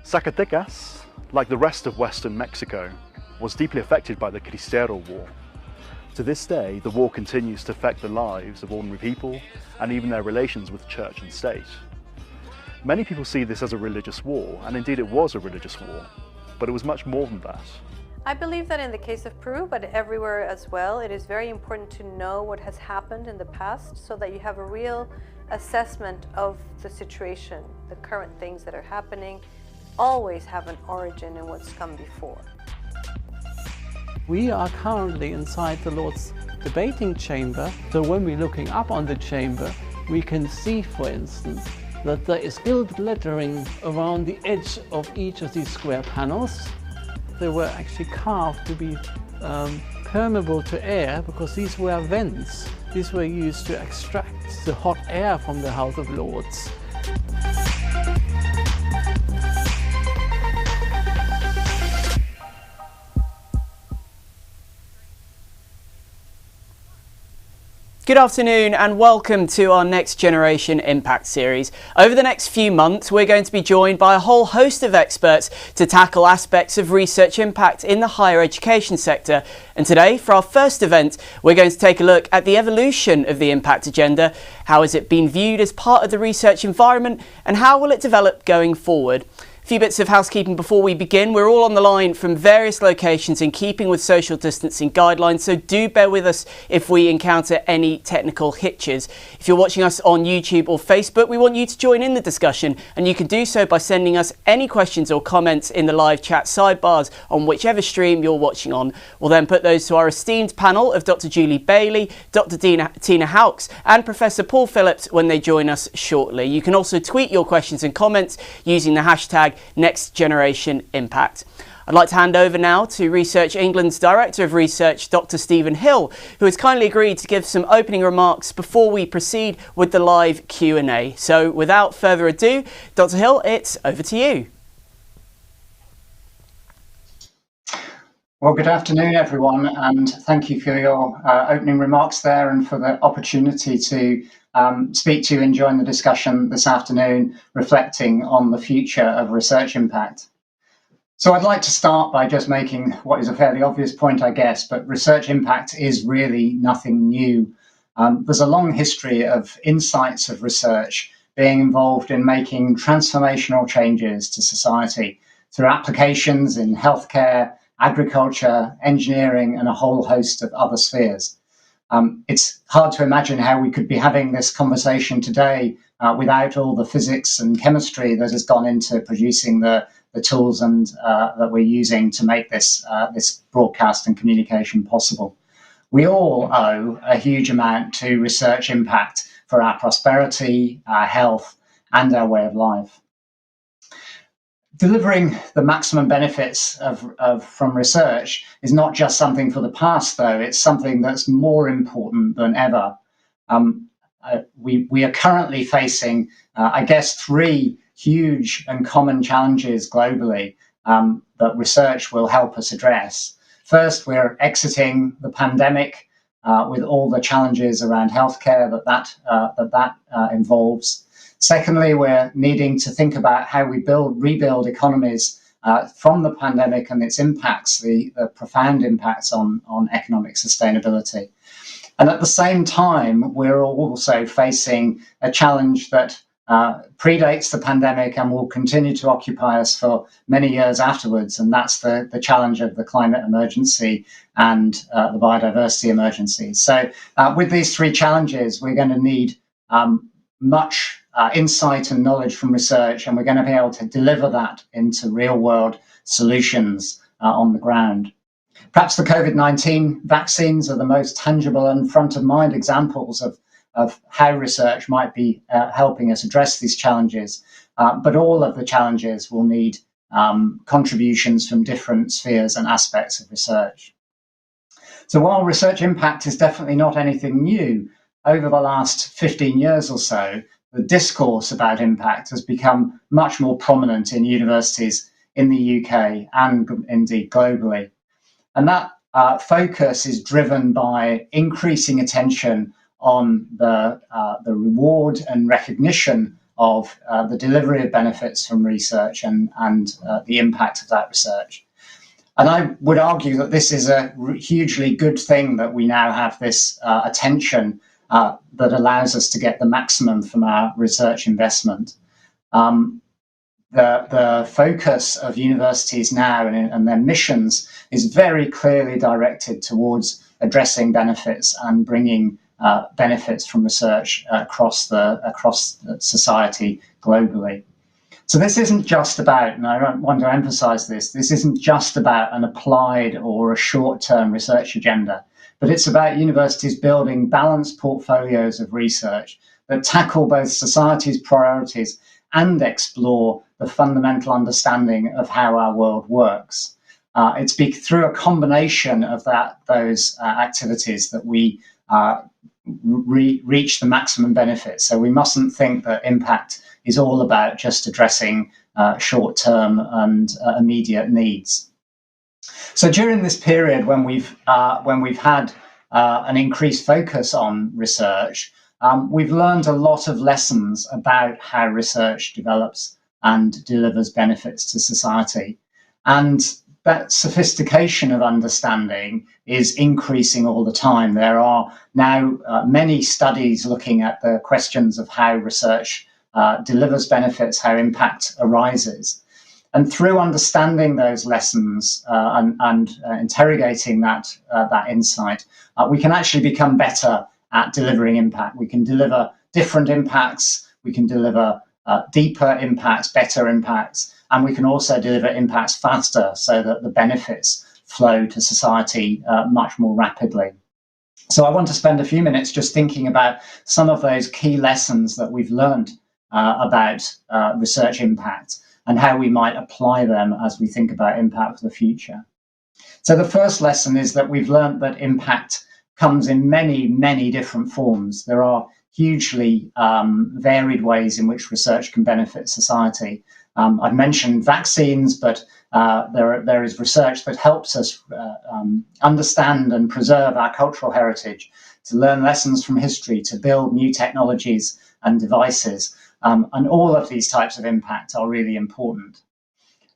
Zacatecas, like the rest of western Mexico, was deeply affected by the Cristero War. To this day, the war continues to affect the lives of ordinary people and even their relations with church and state. Many people see this as a religious war, and indeed it was a religious war, but it was much more than that. I believe that in the case of Peru, but everywhere as well, it is very important to know what has happened in the past so that you have a real assessment of the situation. The current things that are happening always have an origin in what's come before. We are currently inside the Lord's debating chamber, so when we're looking up on the chamber, we can see, for instance, that there is gilded lettering around the edge of each of these square panels. They were actually carved to be permeable to air because these were vents. These were used to extract the hot air from the House of Lords. Good afternoon and welcome to our Next Generation Impact series. Over the next few months, we're going to be joined by a whole host of experts to tackle aspects of research impact in the higher education sector. And today, for our first event, we're going to take a look at the evolution of the impact agenda. How has it been viewed as part of the research environment, and how will it develop going forward? A few bits of housekeeping before we begin. We're all on the line from various locations in keeping with social distancing guidelines, so do bear with us if we encounter any technical hitches. If you're watching us on YouTube or Facebook, we want you to join in the discussion, and you can do so by sending us any questions or comments in the live chat sidebars on whichever stream you're watching on. We'll then put those to our esteemed panel of Dr. Julie Bayley, Dr. Tina Haux and Professor Paul Phillips when they join us shortly. You can also tweet your questions and comments using the hashtag Next Generation Impact. I'd like to hand over now to Research England's Director of Research, Dr. Stephen Hill, who has kindly agreed to give some opening remarks before we proceed with the live Q&A. So without further ado, Dr. Hill, it's over to you. Well, good afternoon, everyone, and thank you for your opening remarks there and for the opportunity to speak to you and join the discussion this afternoon, reflecting on the future of research impact. So I'd like to start by just making what is a fairly obvious point, I guess, but research impact is really nothing new. There's a long history of insights of research being involved in making transformational changes to society through applications in healthcare, agriculture, engineering, and a whole host of other spheres. It's hard to imagine how we could be having this conversation today without all the physics and chemistry that has gone into producing the tools and that we're using to make this broadcast and communication possible. We all owe a huge amount to research impact for our prosperity, our health, and our way of life. Delivering the maximum benefits from research is not just something for the past, though. It's something that's more important than ever. We are currently facing, I guess, three huge and common challenges globally that research will help us address. First, we're exiting the pandemic with all the challenges around healthcare that involves. Secondly, we're needing to think about how we rebuild economies from the pandemic and its impacts, the profound impacts on economic sustainability. And at the same time, we're also facing a challenge that predates the pandemic and will continue to occupy us for many years afterwards, and that's the challenge of the climate emergency and the biodiversity emergency. So with these three challenges, we're going to need much insight and knowledge from research, and we're going to be able to deliver that into real-world solutions on the ground. Perhaps the COVID-19 vaccines are the most tangible and front-of-mind examples of how research might be helping us address these challenges, but all of the challenges will need contributions from different spheres and aspects of research. So while research impact is definitely not anything new, over the last 15 years or so, the discourse about impact has become much more prominent in universities in the UK and indeed globally. And that focus is driven by increasing attention on the reward and recognition of the delivery of benefits from research and the impact of that research. And I would argue that this is a hugely good thing that we now have this attention that allows us to get the maximum from our research investment. The focus of universities now and their missions is very clearly directed towards addressing benefits and bringing benefits from research across society globally. So this isn't just about, and I want to emphasize this isn't just about an applied or a short-term research agenda, but it's about universities building balanced portfolios of research that tackle both society's priorities and explore the fundamental understanding of how our world works. It's through a combination of those activities that we reach the maximum benefit. So we mustn't think that impact is all about just addressing short-term and immediate needs. So during this period, when we've had an increased focus on research, we've learned a lot of lessons about how research develops and delivers benefits to society. And that sophistication of understanding is increasing all the time. There are now many studies looking at the questions of how research delivers benefits, how impact arises. And through understanding those lessons and interrogating that insight, we can actually become better at delivering impact. We can deliver different impacts, we can deliver deeper impacts, better impacts, and we can also deliver impacts faster so that the benefits flow to society much more rapidly. So I want to spend a few minutes just thinking about some of those key lessons that we've learned about research impact and how we might apply them as we think about impact for the future. So the first lesson is that we've learned that impact comes in many, many different forms. There are hugely varied ways in which research can benefit society. I've mentioned vaccines, but there is research that helps us understand and preserve our cultural heritage, to learn lessons from history, to build new technologies and devices. And all of these types of impact are really important.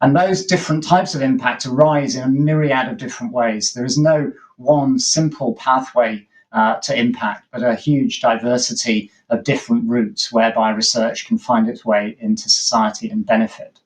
And those different types of impact arise in a myriad of different ways. There is no one simple pathway to impact, but a huge diversity of different routes whereby research can find its way into society and benefit.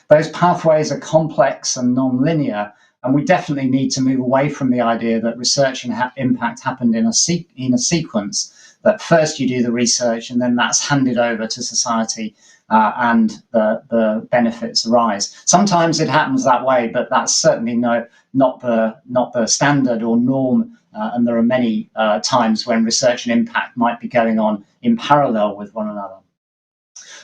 Those pathways are complex and non-linear, and we definitely need to move away from the idea that research and impact happened in a sequence, that first you do the research and then that's handed over to society and the benefits arise. Sometimes it happens that way, but that's certainly not the standard or norm. And there are many times when research and impact might be going on in parallel with one another.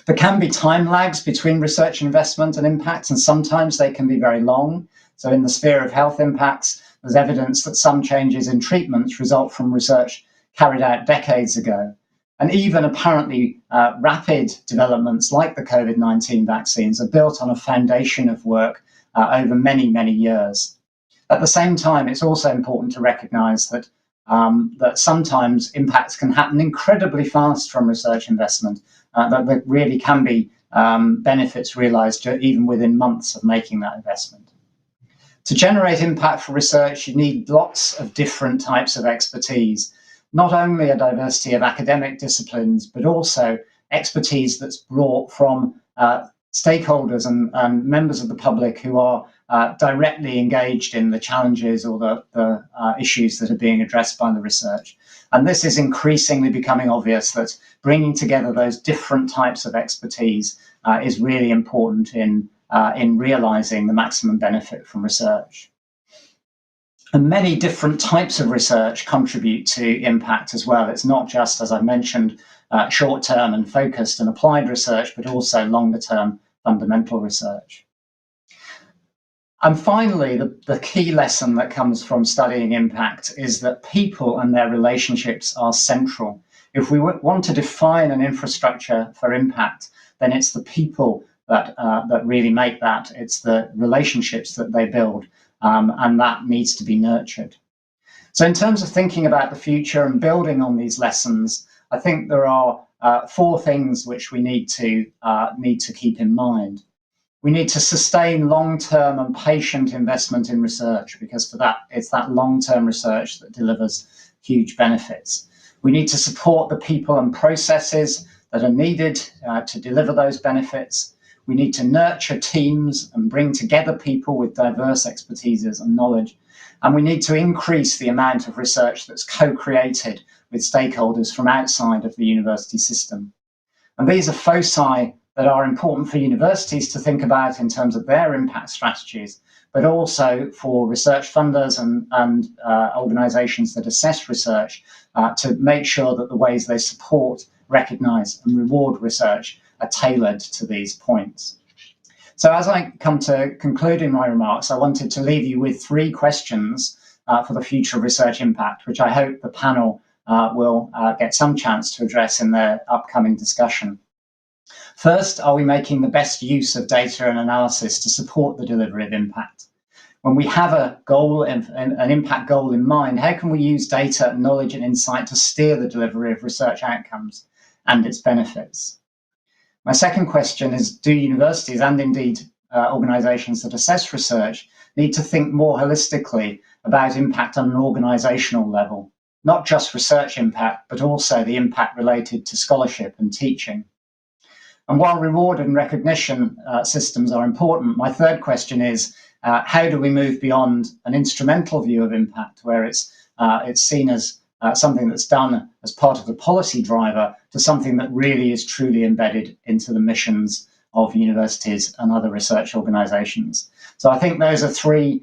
There can be time lags between research investment and impact, and sometimes they can be very long. So in the sphere of health impacts, there's evidence that some changes in treatments result from research carried out decades ago. And even apparently rapid developments like the COVID-19 vaccines are built on a foundation of work over many, many years. At the same time, it's also important to recognize that sometimes impacts can happen incredibly fast from research investment, that there really can be benefits realized even within months of making that investment. To generate impact for research, you need lots of different types of expertise, not only a diversity of academic disciplines, but also expertise that's brought from stakeholders and members of the public who are directly engaged in the challenges or the issues that are being addressed by the research. And this is increasingly becoming obvious that bringing together those different types of expertise is really important in realizing the maximum benefit from research. And many different types of research contribute to impact as well. It's not just, as I mentioned, short-term and focused and applied research, but also longer-term fundamental research. And finally, the key lesson that comes from studying impact is that people and their relationships are central. If we want to define an infrastructure for impact, then it's the people that really make that. It's the relationships that they build, and that needs to be nurtured. So in terms of thinking about the future and building on these lessons, I think there are four things which we need to keep in mind. We need to sustain long-term and patient investment in research, because for that, it's that long-term research that delivers huge benefits. We need to support the people and processes that are needed to deliver those benefits. We need to nurture teams and bring together people with diverse expertises and knowledge. And we need to increase the amount of research that's co-created with stakeholders from outside of the university system. And these are foci that are important for universities to think about in terms of their impact strategies, but also for research funders and organisations that assess research to make sure that the ways they support, recognise and reward research are tailored to these points. So as I come to conclude in my remarks, I wanted to leave you with three questions for the future of research impact, which I hope the panel will get some chance to address in their upcoming discussion. First, are we making the best use of data and analysis to support the delivery of impact? When we have a goal, an impact goal in mind, how can we use data, knowledge and insight to steer the delivery of research outcomes and its benefits? My second question is, do universities and indeed organisations that assess research need to think more holistically about impact on an organisational level, not just research impact, but also the impact related to scholarship and teaching? And while reward and recognition systems are important, my third question is, how do we move beyond an instrumental view of impact, where it's seen as something that's done as part of the policy driver, to something that really is truly embedded into the missions of universities and other research organisations? So I think those are three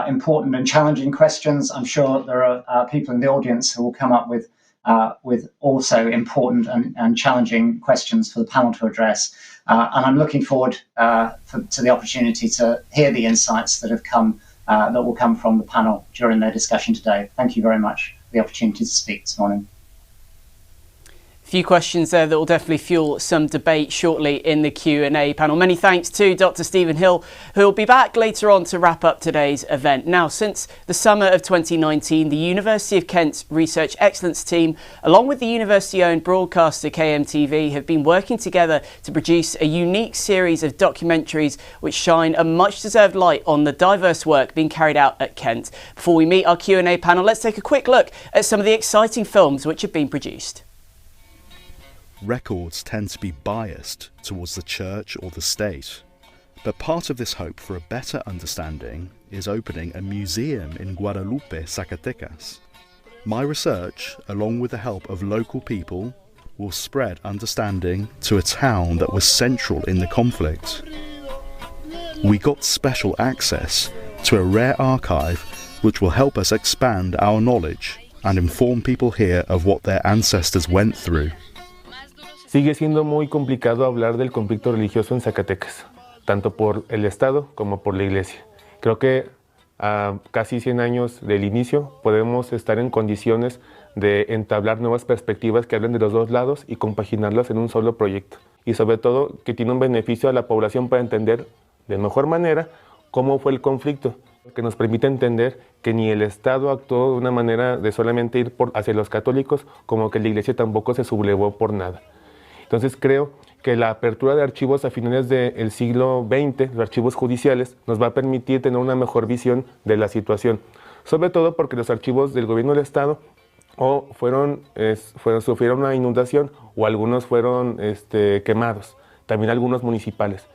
important and challenging questions. I'm sure there are people in the audience who will come up with also important and challenging questions for the panel to address. And I'm looking forward to the opportunity to hear the insights that will come from the panel during their discussion today. Thank you very much for the opportunity to speak this morning. A few questions there that will definitely fuel some debate shortly in the Q&A panel. Many thanks to Dr. Stephen Hill, who will be back later on to wrap up today's event. Now, since the summer of 2019, the University of Kent's Research Excellence team, along with the university-owned broadcaster KMTV, have been working together to produce a unique series of documentaries which shine a much-deserved light on the diverse work being carried out at Kent. Before we meet our Q&A panel, let's take a quick look at some of the exciting films which have been produced. Records tend to be biased towards the church or the state, but part of this hope for a better understanding is opening a museum in Guadalupe, Zacatecas. My research, along with the help of local people, will spread understanding to a town that was central in the conflict. We got special access to a rare archive which will help us expand our knowledge and inform people here of what their ancestors went through. Sigue siendo muy complicado hablar del conflicto religioso en Zacatecas, tanto por el Estado como por la Iglesia. Creo que a casi 100 años del inicio podemos estar en condiciones de entablar nuevas perspectivas que hablen de los dos lados y compaginarlas en un solo proyecto. Y sobre todo que tiene un beneficio a la población para entender de mejor manera cómo fue el conflicto, que nos permite entender que ni el Estado actuó de una manera de solamente ir hacia los católicos, como que la Iglesia tampoco se sublevó por nada. Entonces creo que la apertura de archivos a finales del siglo XX, los archivos judiciales, nos va a permitir tener una mejor visión de la situación. Sobre todo porque los archivos del gobierno del Estado sufrieron una inundación o algunos fueron quemados, también algunos municipales.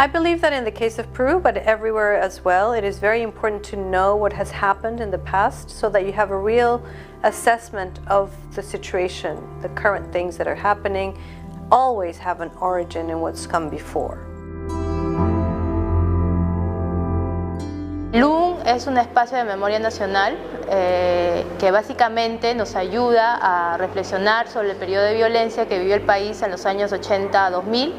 I believe that in the case of Peru, but everywhere as well, it is very important to know what has happened in the past so that you have a real assessment of the situation. The current things that are happening always have an origin in what's come before. LUN es un espacio de memoria nacional que básicamente nos ayuda a reflexionar sobre el periodo de violencia que vivió el país en los años 80 a 2000.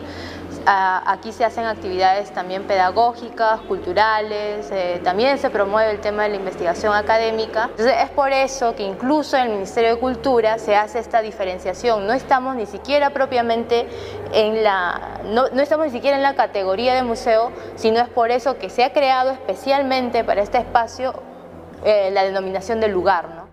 Aquí se hacen actividades también pedagógicas, culturales, también se promueve el tema de la investigación académica. Entonces es por eso que incluso en el Ministerio de Cultura se hace esta diferenciación. No estamos ni siquiera propiamente no estamos ni siquiera en la categoría de museo, sino es por eso que se ha creado especialmente para este espacio la denominación del lugar, ¿no?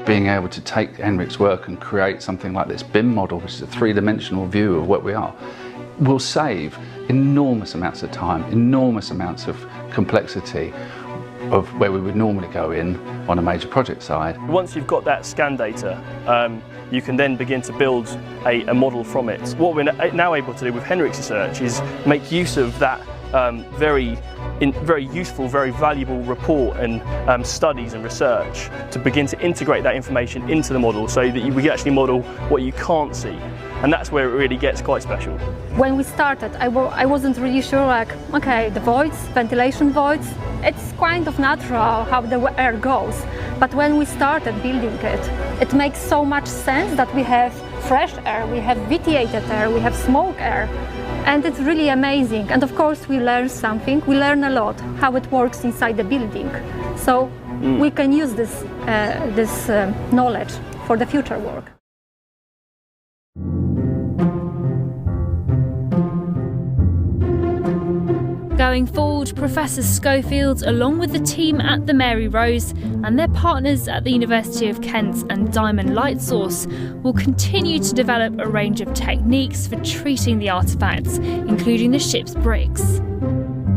Being able to take Henrik's work and create something like this BIM model, which is a three-dimensional view of what we are, will save enormous amounts of time, enormous amounts of complexity of where we would normally go in on a major project side. Once you've got that scan data, you can then begin to build a model from it. What we're now able to do with Henrik's research is make use of that very useful, very valuable report and studies and research to begin to integrate that information into the model so that we actually model what you can't see. And that's where it really gets quite special. When we started, I wasn't really sure, like, okay, the voids, ventilation voids, it's kind of natural how the air goes. But when we started building it, it makes so much sense that we have fresh air, we have vitiated air, we have smoke air. And it's really amazing. And of course we learn something, we learn a lot, how it works inside the building. So we can use this knowledge for the future work. Going forward, Professor Schofield, along with the team at the Mary Rose and their partners at the University of Kent and Diamond Light Source, will continue to develop a range of techniques for treating the artefacts, including the ship's bricks.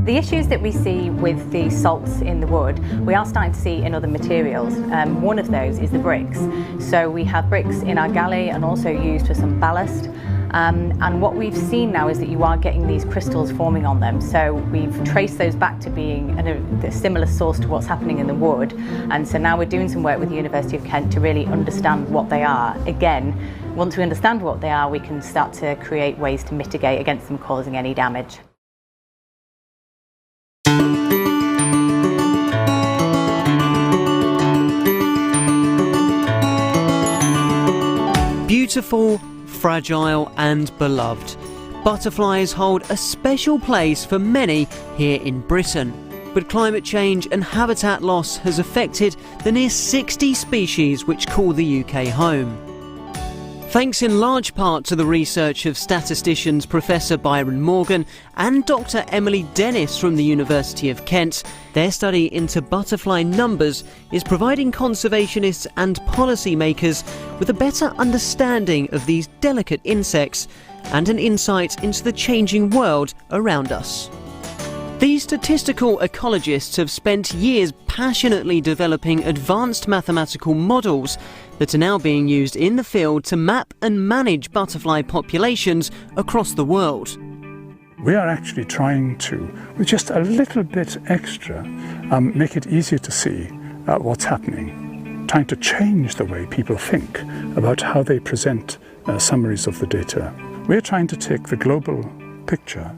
The issues that we see with the salts in the wood, we are starting to see in other materials. One of those is the bricks. So we have bricks in our galley and also used for some ballast. And what we've seen now is that you are getting these crystals forming on them. So we've traced those back to being a similar source to what's happening in the wood. And so now we're doing some work with the University of Kent to really understand what they are. Again, once we understand what they are, we can start to create ways to mitigate against them causing any damage. Beautiful, fragile and beloved, butterflies hold a special place for many here in Britain. But climate change and habitat loss has affected the near 60 species which call the UK home. Thanks in large part to the research of statisticians Professor Byron Morgan and Dr. Emily Dennis from the University of Kent, their study into butterfly numbers is providing conservationists and policymakers with a better understanding of these delicate insects and an insight into the changing world around us. These statistical ecologists have spent years passionately developing advanced mathematical models that are now being used in the field to map and manage butterfly populations across the world. We are actually trying to, with just a little bit extra, make it easier to see what's happening, trying to change the way people think about how they present summaries of the data. We're trying to take the global picture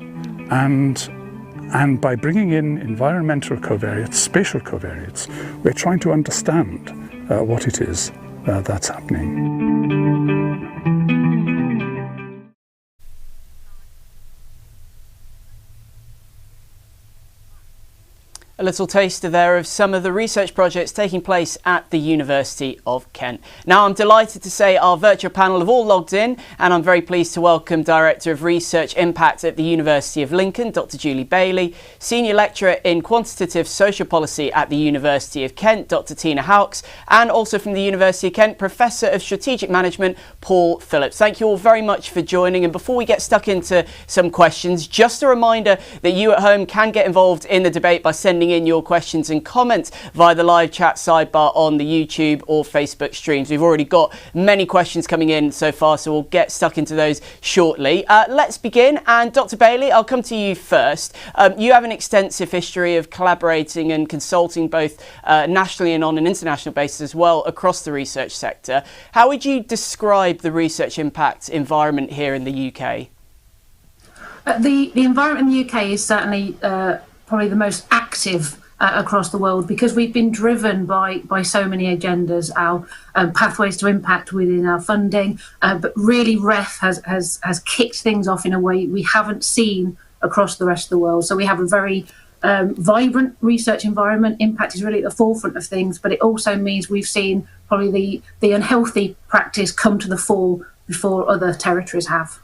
and by bringing in environmental covariates, spatial covariates, we're trying to understand what it is that's happening. A little taster there of some of the research projects taking place at the University of Kent. Now I'm delighted to say our virtual panel have all logged in, and I'm very pleased to welcome Director of Research Impact at the University of Lincoln, Dr. Julie Bayley, Senior Lecturer in Quantitative Social Policy at the University of Kent, Dr. Tina Haux, and also from the University of Kent, Professor of Strategic Management, Paul Phillips. Thank you all very much for joining, and before we get stuck into some questions, just a reminder that you at home can get involved in the debate by sending sending in your questions and comments via the live chat sidebar on the YouTube or Facebook streams. We've already got many questions coming in so far, so we'll get stuck into those shortly. Let's begin. And Dr. Bayley, I'll come to you first. You have an extensive history of collaborating and consulting both nationally and on an international basis as well across the research sector. How would you describe the research impact environment here in the UK? The environment in the UK is certainly probably the most active across the world, because we've been driven by so many agendas, our pathways to impact within our funding, but really REF has kicked things off in a way we haven't seen across the rest of the world. So we have a very vibrant research environment. Impact is really at the forefront of things, but it also means we've seen probably the unhealthy practice come to the fore before other territories have.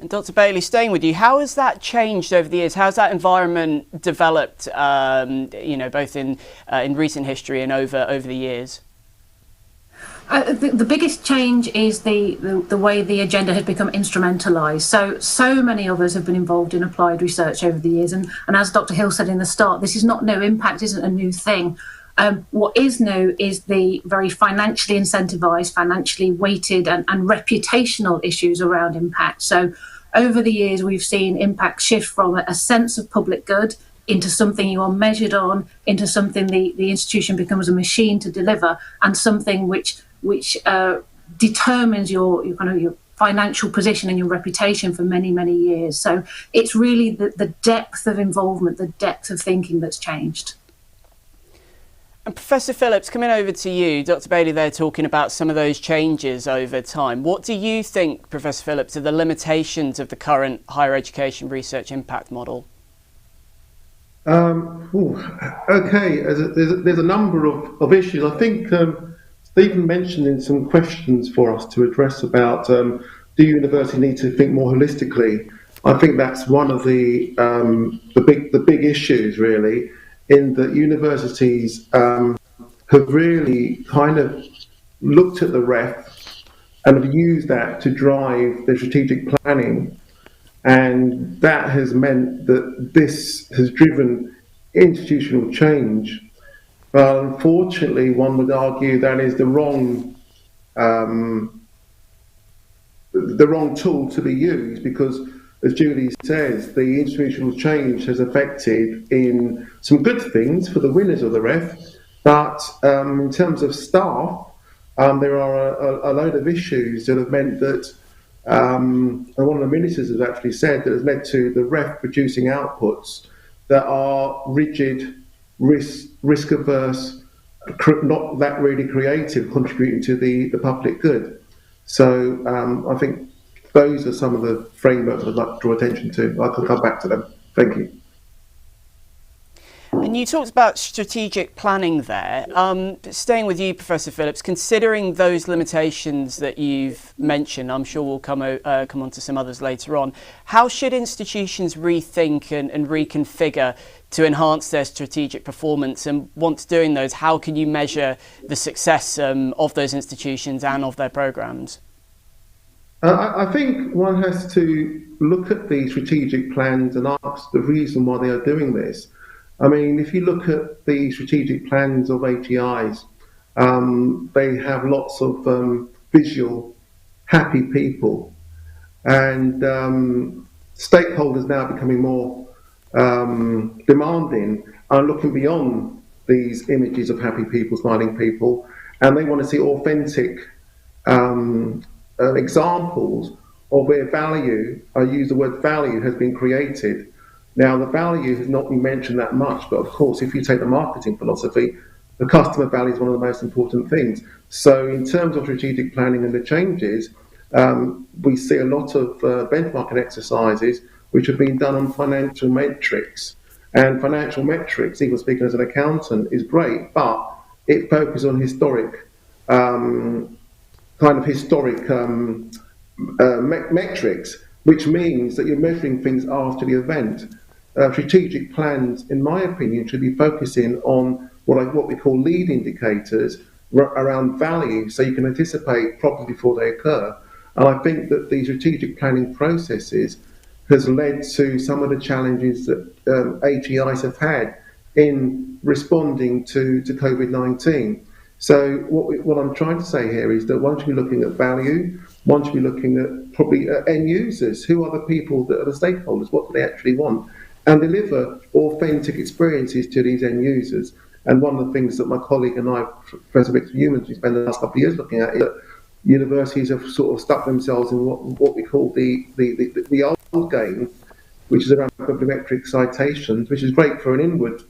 And Dr. Bayley, staying with you, how has that changed over the years? How's that environment developed, both in recent history and over the years? The biggest change is the way the agenda has become instrumentalised. So many of us have been involved in applied research over the years. And as Dr. Hill said in the start, this is not new. Impact isn't a new thing. What is new is the very financially incentivised, financially weighted and reputational issues around impact. So over the years, we've seen impact shift from a sense of public good into something you are measured on, into something the institution becomes a machine to deliver, and something which determines your financial position and your reputation for many, many years. So it's really the depth of involvement, the depth of thinking that's changed. And Professor Phillips, coming over to you, Dr. Bayley there talking about some of those changes over time. What do you think, Professor Phillips, are the limitations of the current higher education research impact model? Okay, there's a number of issues. I think Stephen mentioned in some questions for us to address about do universities need to think more holistically. I think that's one of the big issues, really, in that universities have really kind of looked at the REF and have used that to drive their strategic planning. And that has meant that this has driven institutional change. But unfortunately, one would argue that is the wrong tool to be used, because, as Julie says, the institutional change has affected in some good things for the winners of the REF, but in terms of staff, there are a load of issues that have meant that, and one of the ministers has actually said that has led to the REF producing outputs that are rigid, risk averse, not that really creative, contributing to the public good. So I think those are some of the frameworks I'd like to draw attention to. I can come back to them. Thank you. And you talked about strategic planning there. Staying with you, Professor Phillips, considering those limitations that you've mentioned, I'm sure we'll come on to some others later on, how should institutions rethink and reconfigure to enhance their strategic performance? And once doing those, how can you measure the success of those institutions and of their programmes? I think one has to look at the strategic plans and ask the reason why they are doing this. I mean, if you look at the strategic plans of AGIs, they have lots of visual, happy people, and stakeholders now becoming more demanding are looking beyond these images of happy people, smiling people, and they want to see authentic examples of where value, I use the word value, has been created. Now, the value has not been mentioned that much, but of course, if you take the marketing philosophy, the customer value is one of the most important things. So in terms of strategic planning and the changes, we see a lot of benchmarking exercises which have been done on financial metrics. And financial metrics, even speaking as an accountant, is great, but it focuses on historic metrics, which means that you're measuring things after the event. Strategic plans, in my opinion, should be focusing on what we call lead indicators around value, so you can anticipate problems before they occur. And I think that the strategic planning processes has led to some of the challenges that AGIs have had in responding to COVID-19. So what I'm trying to say here is that one should be looking at value, one should be looking at probably end users. Who are the people that are the stakeholders? What do they actually want? And deliver authentic experiences to these end users. And one of the things that my colleague and I, Professor Victor Newman, we spent the last couple of years looking at is that universities have sort of stuck themselves in what we call the old game, which is around bibliometric citations, which is great for an inward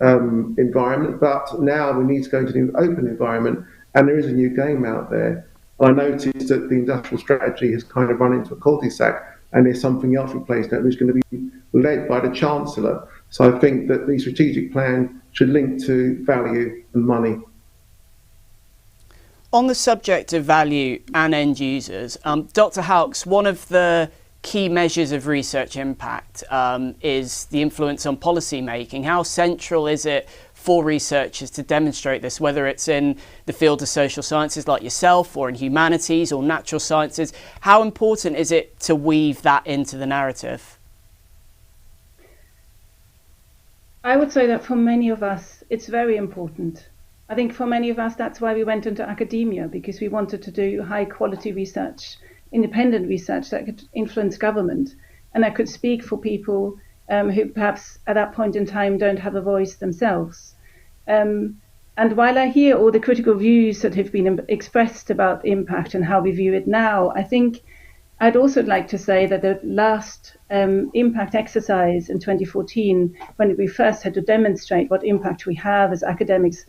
environment, but now we need to go into the open environment, and there is a new game out there. I noticed that the industrial strategy has kind of run into a cul-de-sac, and there's something else replaced that, which is going to be led by the Chancellor. So I think that the strategic plan should link to value and money. On the subject of value and end users, Dr. Haux, one of the key measures of research impact is the influence on policy making. How central is it for researchers to demonstrate this, whether it's in the field of social sciences like yourself, or in humanities or natural sciences? How important is it to weave that into the narrative? I would say that for many of us, it's very important. I think for many of us, that's why we went into academia, because we wanted to do high quality research, independent research that could influence government, and that could speak for people who perhaps at that point in time don't have a voice themselves. And while I hear all the critical views that have been expressed about impact and how we view it now, I think I'd also like to say that the last impact exercise in 2014, when we first had to demonstrate what impact we have as academics,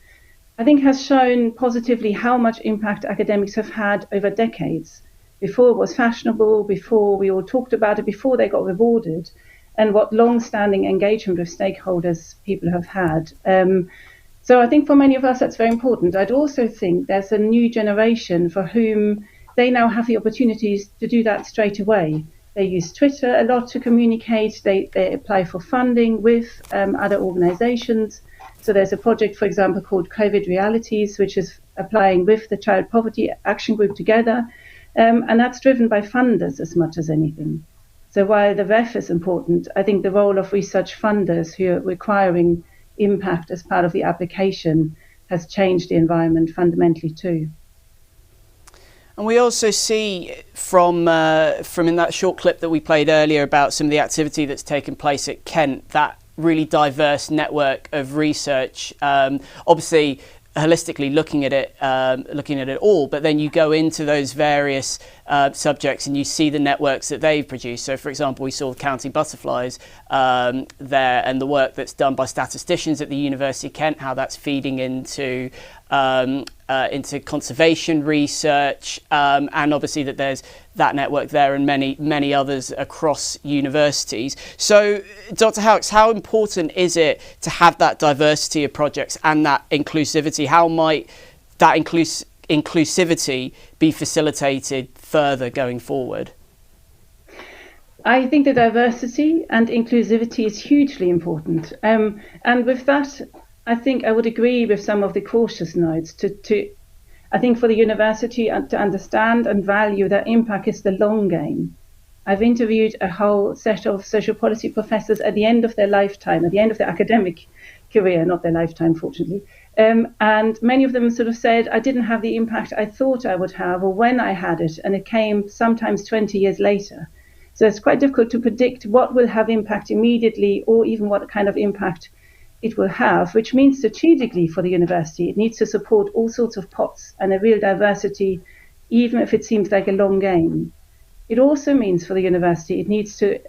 I think has shown positively how much impact academics have had over decades. Before it was fashionable, before we all talked about it, before they got rewarded, and what long-standing engagement with stakeholders people have had. So I think for many of us that's very important. I'd also think there's a new generation for whom they now have the opportunities to do that straight away. They use Twitter a lot to communicate. They apply for funding with other organizations. So there's a project, for example, called COVID Realities, which is applying with the Child Poverty Action Group together. And that's driven by funders as much as anything. So while the REF is important, I think the role of research funders who are requiring impact as part of the application has changed the environment fundamentally too. And we also see from in that short clip that we played earlier about some of the activity that's taken place at Kent, that really diverse network of research, obviously holistically looking at it all, but then you go into those various subjects and you see the networks that they've produced. So for example, we saw counting butterflies there, and the work that's done by statisticians at the University of Kent, how that's feeding into conservation research, and obviously that there's that network there and many others across universities. So Dr. Haux, how important is it to have that diversity of projects and that inclusivity? How might that inclusivity be facilitated further going forward? I think the diversity and inclusivity is hugely important. And with that, I think I would agree with some of the cautious notes I think for the university to understand and value that impact is the long game. I've interviewed a whole set of social policy professors at the end of their lifetime, at the end of their academic career, not their lifetime, fortunately. And many of them sort of said, I didn't have the impact I thought I would have, or when I had it, and it came sometimes 20 years later. So it's quite difficult to predict what will have impact immediately, or even what kind of impact it will have, which means strategically for the university, it needs to support all sorts of pots and a real diversity, even if it seems like a long game. It also means for the university, it needs to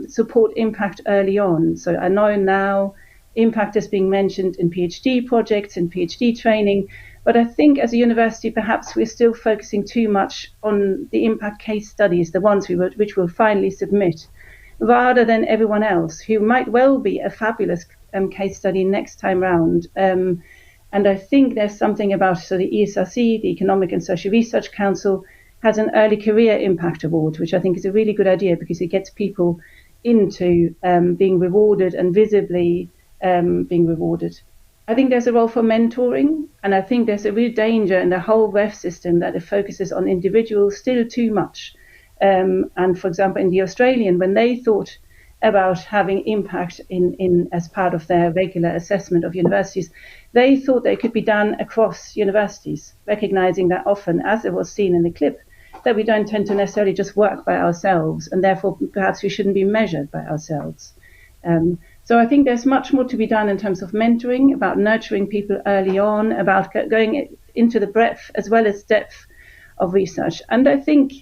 support impact early on. So I know now impact is being mentioned in PhD projects and PhD training, but I think as a university, perhaps we're still focusing too much on the impact case studies, the ones which we'll finally submit, rather than everyone else, who might well be a fabulous case study next time round. And I think there's something about, so the ESRC, the Economic and Social Research Council, has an early career impact award, which I think is a really good idea because it gets people into being rewarded and visibly being rewarded. I think there's a role for mentoring, and I think there's a real danger in the whole REF system that it focuses on individuals still too much. And for example, in the Australian, when they thought about having impact in as part of their regular assessment of universities, they thought they could be done across universities, recognizing that often, as it was seen in the clip, that we don't tend to necessarily just work by ourselves, and therefore perhaps we shouldn't be measured by ourselves. So I think there's much more to be done in terms of mentoring, about nurturing people early on, about going into the breadth as well as depth of research. And I think,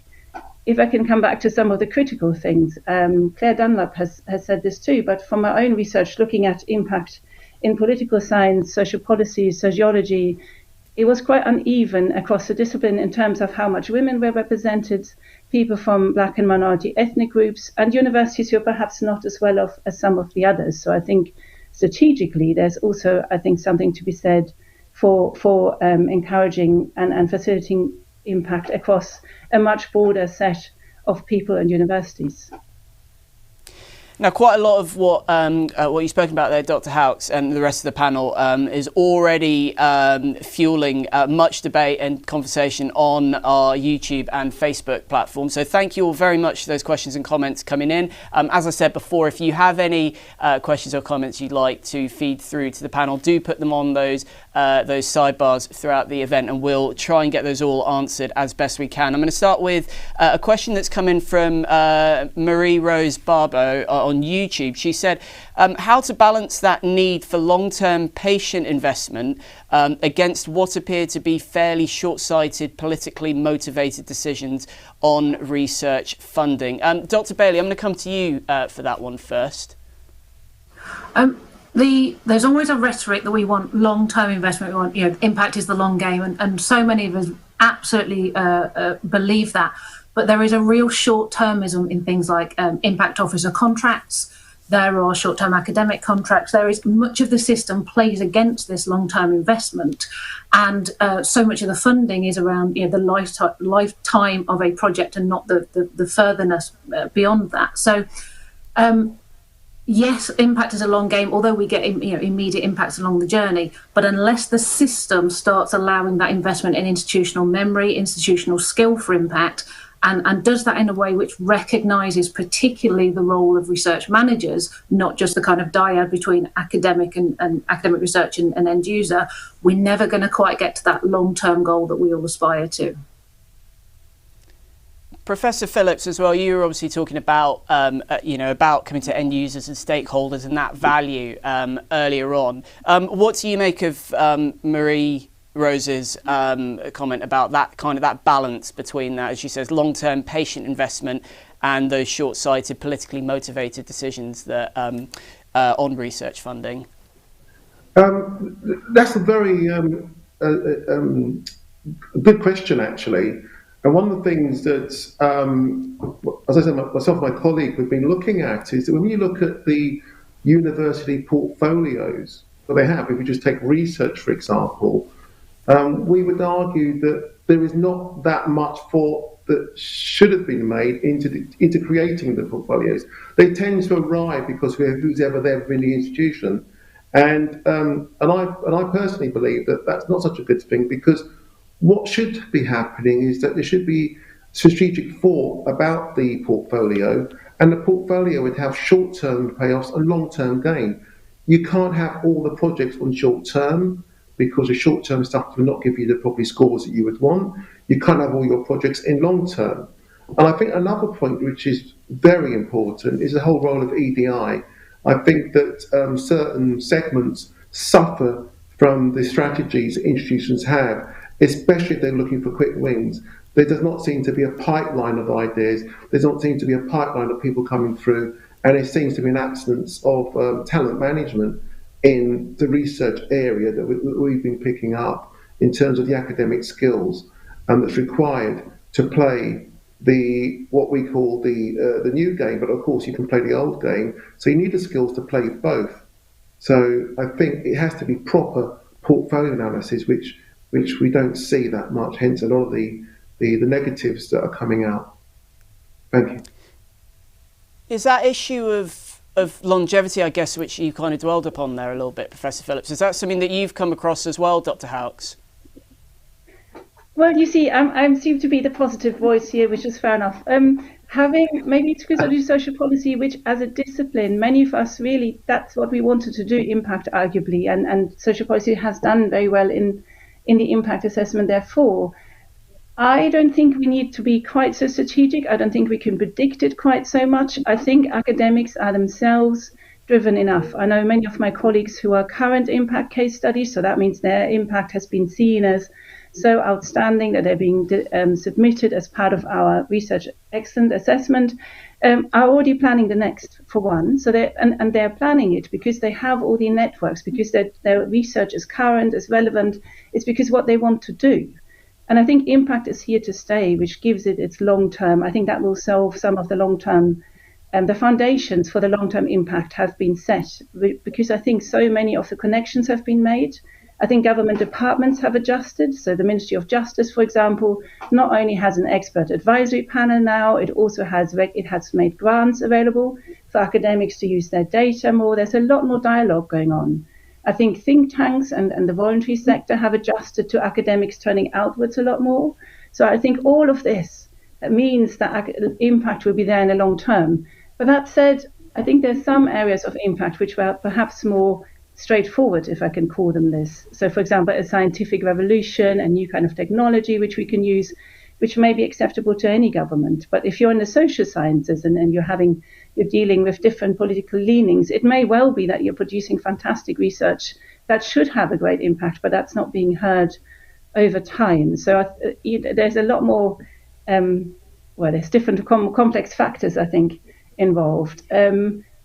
if I can come back to some of the critical things, Claire Dunlap has said this too, but from our own research looking at impact in political science, social policy, sociology, it was quite uneven across the discipline in terms of how much women were represented, people from Black and minority ethnic groups, and universities who are perhaps not as well off as some of the others. So I think strategically there's also, I think, something to be said for encouraging and facilitating impact across a much broader set of people and universities. Now, quite a lot of what you've spoken about there, Dr. Haux, and the rest of the panel is already fueling much debate and conversation on our YouTube and Facebook platform. So thank you all very much for those questions and comments coming in. As I said before, if you have any questions or comments you'd like to feed through to the panel, do put them on those sidebars throughout the event, and we'll try and get those all answered as best we can. I'm going to start with a question that's come in from Marie Rose Barbo on YouTube. She said, how to balance that need for long-term patient investment against what appear to be fairly short-sighted, politically motivated decisions on research funding. Dr. Bayley, I'm going to come to you for that one first. There's always a rhetoric that we want long-term investment. We want, impact is the long game, and so many of us absolutely believe that. But there is a real short-termism in things like impact officer contracts. There are short-term academic contracts. There is much of the system plays against this long-term investment, and so much of the funding is around the lifetime of a project and not the furtherness beyond that. So. Yes, impact is a long game, although we get immediate impacts along the journey. But unless the system starts allowing that investment in institutional memory, institutional skill for impact, and does that in a way which recognises particularly the role of research managers, not just the kind of dyad between academic and academic research and end user, we're never going to quite get to that long-term goal that we all aspire to. Professor Phillips, as well, you were obviously talking about, about coming to end users and stakeholders and that value earlier on. What do you make of Marie Rose's comment about that balance between that, as she says, long-term patient investment and those short-sighted, politically motivated decisions that on research funding? That's a very good question, actually. And one of the things that, as I said, myself and my colleague have been looking at is that when you look at the university portfolios that they have, if we just take research, for example, we would argue that there is not that much thought that should have been made into creating the portfolios. They tend to arrive because who's ever there in the institution. And I personally believe that that's not such a good thing, because what should be happening is that there should be strategic thought about the portfolio, and the portfolio would have short-term payoffs and long-term gain. You can't have all the projects on short-term, because the short-term stuff will not give you the probably scores that you would want. You can't have all your projects in long-term. And I think another point which is very important is the whole role of EDI. I think that certain segments suffer from the strategies that institutions have, especially if they're looking for quick wins. There does not seem to be a pipeline of ideas. There does not seem to be a pipeline of people coming through, and it seems to be an absence of talent management in the research area that we've been picking up in terms of the academic skills that's required to play what we call the new game, but of course you can play the old game. So you need the skills to play both. So I think it has to be proper portfolio analysis, which we don't see that much, hence a lot of the negatives that are coming out. Thank you. Is that issue of longevity, I guess, which you kind of dwelled upon there a little bit, Professor Phillips, is that something that you've come across as well, Dr. Haux? Well, you see, I seem to be the positive voice here, which is fair enough. Having, maybe it's because I do social policy, which as a discipline, many of us really, that's what we wanted to do, impact arguably, and social policy has done very well in the impact assessment. Therefore, I don't think we need to be quite so strategic. I don't think we can predict it quite so much. I think academics are themselves driven enough. I know many of my colleagues who are current impact case studies, so that means their impact has been seen as so outstanding that they're being submitted as part of our research excellent assessment, are already planning the next for one. So they're planning it because they have all the networks, because their research is current, is relevant. It's because what they want to do. And I think impact is here to stay, which gives it its long term. I think that will solve some of the long term. The foundations for the long term impact have been set because I think so many of the connections have been made. I think government departments have adjusted. So the Ministry of Justice, for example, not only has an expert advisory panel now, it also has made grants available for academics to use their data more. There's a lot more dialogue going on. I think think tanks and the voluntary sector have adjusted to academics turning outwards a lot more. So I think all of this means that impact will be there in the long term. But that said, I think there's some areas of impact which were perhaps more straightforward, if I can call them this. So, for example, a scientific revolution, a new kind of technology which we can use, which may be acceptable to any government. But if you're in the social sciences and you're dealing with different political leanings, it may well be that you're producing fantastic research that should have a great impact, but that's not being heard over time. So there's a lot more, there's different complex factors, I think, involved.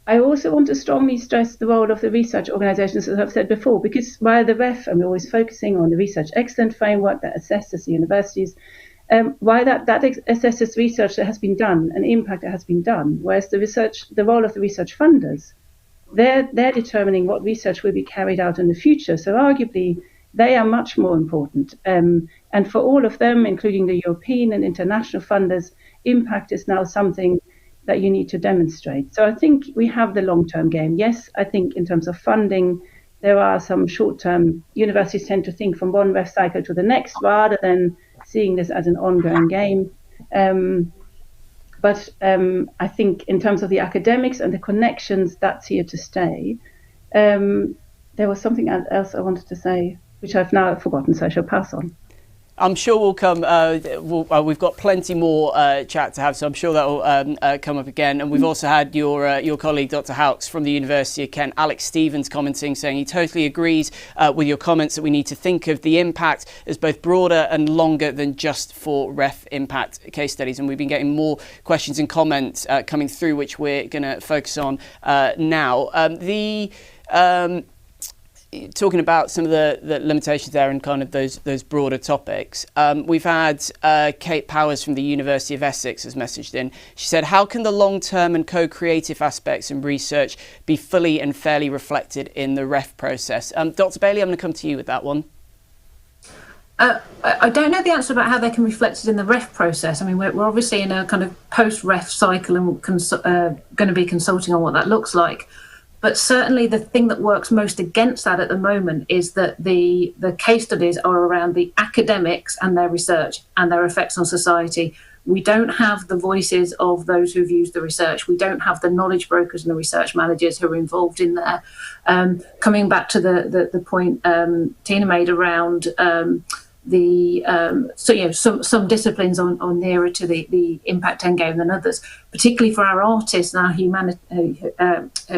I also want to strongly stress the role of the research organisations, as I've said before, because while the REF, and we're always focusing on the research excellent framework that assesses the universities, while that assesses research that has been done, an impact that has been done, whereas the role of the research funders, they're determining what research will be carried out in the future. So arguably, they are much more important. And for all of them, including the European and international funders, impact is now something that you need to demonstrate. So I think we have the long-term game. Yes, I think in terms of funding, there are some short-term, universities tend to think from one REF cycle to the next rather than seeing this as an ongoing game. But I think in terms of the academics and the connections, that's here to stay. There was something else I wanted to say, which I've now forgotten, so I shall pass on. I'm sure we'll come. We've got plenty more chat to have, so I'm sure that will come up again. And we've also had your colleague, Dr. Haux from the University of Kent, Alex Stevens, commenting, saying he totally agrees with your comments that we need to think of the impact as both broader and longer than just for REF impact case studies. And we've been getting more questions and comments coming through, which we're going to focus on now. Talking about some of the limitations there and kind of those broader topics. We've had Kate Powers from the University of Essex has messaged in. She said, how can the long-term and co-creative aspects in research be fully and fairly reflected in the REF process? Dr. Bayley, I'm going to come to you with that one. I don't know the answer about how they can be reflected in the REF process. I mean, we're obviously in a kind of post-REF cycle and we're going to be consulting on what that looks like. But certainly the thing that works most against that at the moment is that the case studies are around the academics and their research and their effects on society. We don't have the voices of those who've used the research. We don't have the knowledge brokers and the research managers who are involved in there. Coming back to the point Tina made around some disciplines are nearer to the impact endgame than others, particularly for our artists and our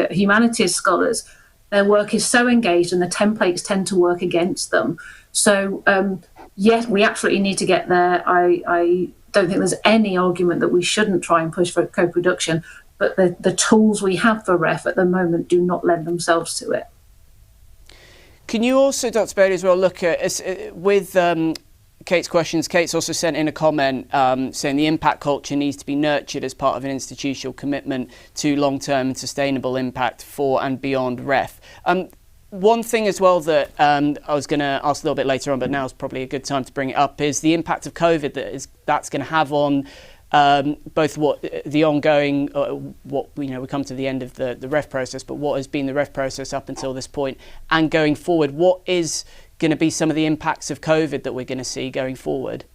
humanities scholars. Their work is so engaged and the templates tend to work against them. So yes, we absolutely need to get there. I don't think there's any argument that we shouldn't try and push for co-production, but the tools we have for REF at the moment do not lend themselves to it. Can you also, Dr. Bailey, as well, look at, with Kate's questions, Kate's also sent in a comment saying the impact culture needs to be nurtured as part of an institutional commitment to long-term and sustainable impact for and beyond REF. One thing as well that I was going to ask a little bit later on, but now is probably a good time to bring it up, is the impact of COVID that's going to have on both what the ongoing, we come to the end of the REF process, but what has been the REF process up until this point and going forward, what is going to be some of the impacts of COVID that we're going to see going forward?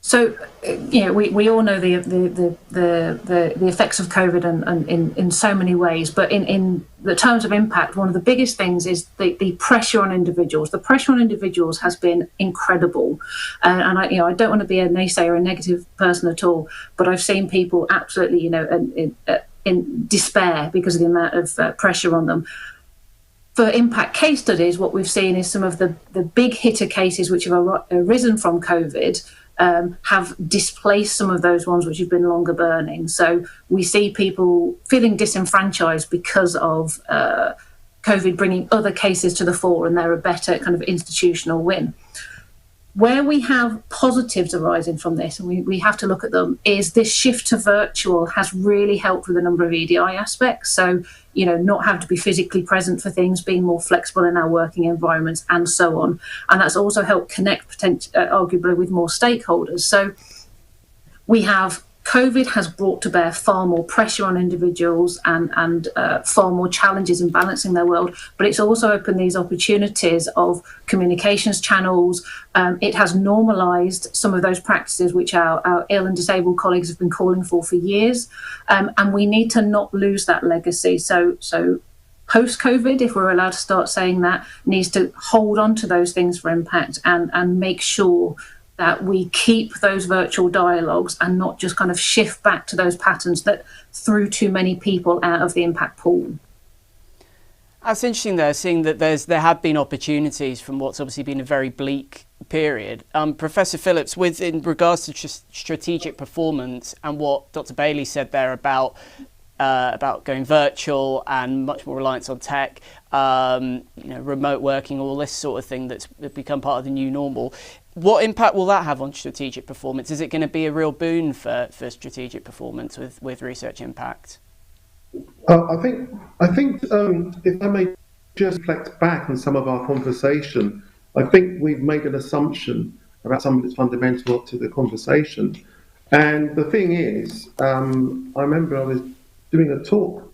So, we all know the effects of COVID and in so many ways, but in the terms of impact, one of the biggest things is the pressure on individuals. The pressure on individuals has been incredible, and I don't want to be a naysayer, a negative person at all, but I've seen people absolutely, in despair because of the amount of pressure on them. For impact case studies, what we've seen is some of the big hitter cases which have arisen from COVID have displaced some of those ones which have been longer burning. So we see people feeling disenfranchised because of COVID bringing other cases to the fore, and they're a better kind of institutional win. Where we have positives arising from this, and we have to look at them, is this shift to virtual has really helped with a number of EDI aspects. So, not having to be physically present for things, being more flexible in our working environments and so on. And that's also helped connect arguably with more stakeholders. So we have COVID has brought to bear far more pressure on individuals and far more challenges in balancing their world, but it's also opened these opportunities of communications channels. It has normalised some of those practices which our ill and disabled colleagues have been calling for years, and we need to not lose that legacy. So post-COVID, if we're allowed to start saying that, needs to hold on to those things for impact and make sure that we keep those virtual dialogues and not just kind of shift back to those patterns that threw too many people out of the impact pool. That's interesting there, seeing that there have been opportunities from what's obviously been a very bleak period. Professor Phillips, in regards to strategic performance and what Dr. Bayley said there about going virtual and much more reliance on tech, remote working, all this sort of thing that's become part of the new normal. What impact will that have on strategic performance? Is it going to be a real boon for strategic performance with research impact? I think if I may just reflect back on some of our conversation, I think we've made an assumption about something that's fundamental to the conversation. And the thing is, I remember I was doing a talk,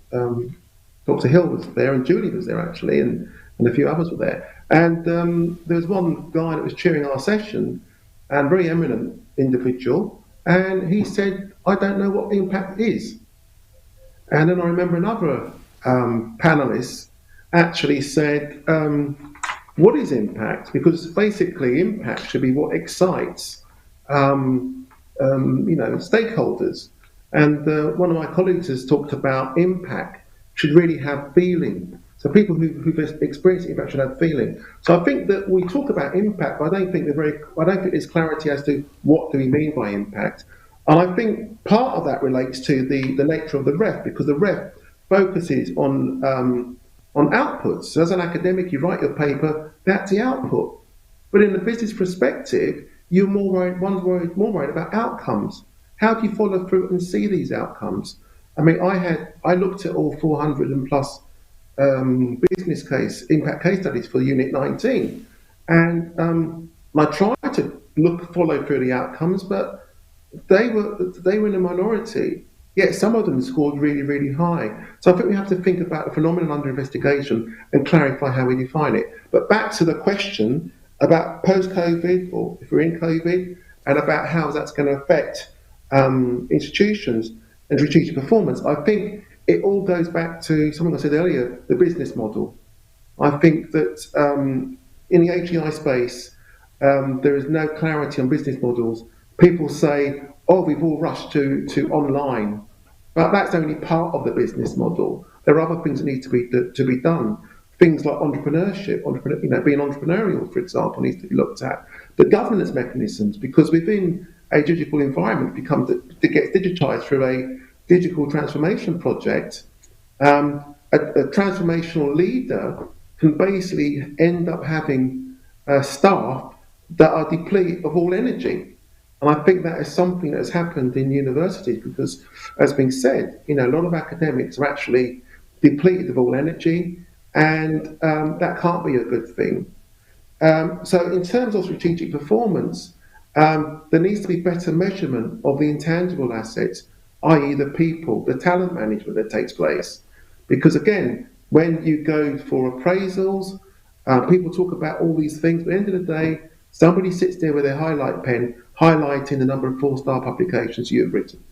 Dr. Hill was there and Julie was there actually, and a few others were there. And there was one guy that was chairing our session, and very eminent individual, and he said, "I don't know what impact is." And then I remember another panelist actually said, "What is impact?" Because basically impact should be what excites stakeholders. And one of my colleagues has talked about impact should really have feeling. So people who've experienced impact should have feeling. So I think that we talk about impact, but I don't think there's clarity as to what do we mean by impact. And I think part of that relates to the nature of the REF, because the REF focuses on outputs. So as an academic, you write your paper, that's the output. But in the business perspective, one's more worried about outcomes. How do you follow through and see these outcomes? I mean, I looked at all 400 and plus business case, impact case studies for Unit 19. And I tried to follow through the outcomes, but they were in a minority. Yet some of them scored really, really high. So I think we have to think about the phenomenon under investigation and clarify how we define it. But back to the question about post-COVID, or if we're in COVID, and about how that's going to affect institutions and strategic performance, I think it all goes back to something I said earlier, the business model. I think that in the HEI space, there is no clarity on business models. People say, "Oh, we've all rushed to online," but that's only part of the business model. There are other things that need to be done. Things like entrepreneurship, being entrepreneurial, for example, needs to be looked at. The governance mechanisms, because within a digital environment it gets digitized through a digital transformation project. A transformational leader can basically end up having staff that are depleted of all energy. And I think that is something that has happened in universities because, as being said, a lot of academics are actually depleted of all energy, and that can't be a good thing. So in terms of strategic performance, there needs to be better measurement of the intangible assets, i.e. the people, the talent management that takes place. Because again, when you go for appraisals, People talk about all these things, but at the end of the day, somebody sits there with their highlight pen, highlighting the number of 4-star publications you have written.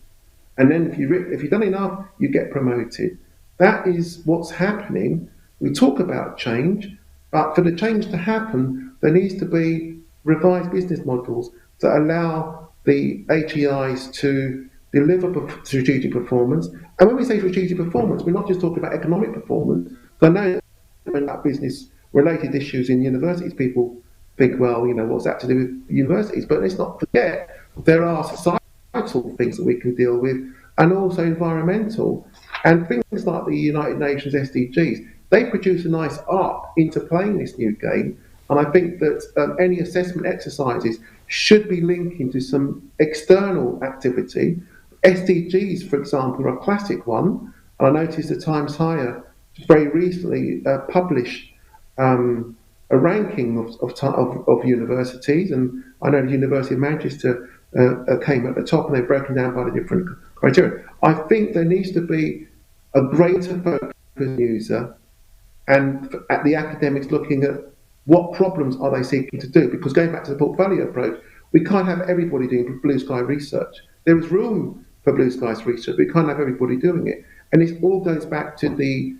And then if you've done enough, you get promoted. That is what's happening. We talk about change, but for the change to happen, there needs to be revised business models that allow the HEIs to deliver strategic performance. And when we say strategic performance, we're not just talking about economic performance. So I know about business-related issues in universities, people think, well, what's that to do with universities? But let's not forget, there are societal things that we can deal with, and also environmental. And things like the United Nations SDGs, they produce a nice arc into playing this new game. And I think that any assessment exercises should be linking to some external activity. SDGs, for example, are a classic one. And I noticed the Times Higher very recently published a ranking of universities, and I know the University of Manchester came at the top, and they've broken down by the different criteria. I think there needs to be a greater focus on the user, and at the academics looking at what problems are they seeking to do. Because going back to the portfolio approach, we can't have everybody doing blue sky research. There is room for blue skies research, but we can't have everybody doing it. And it all goes back to the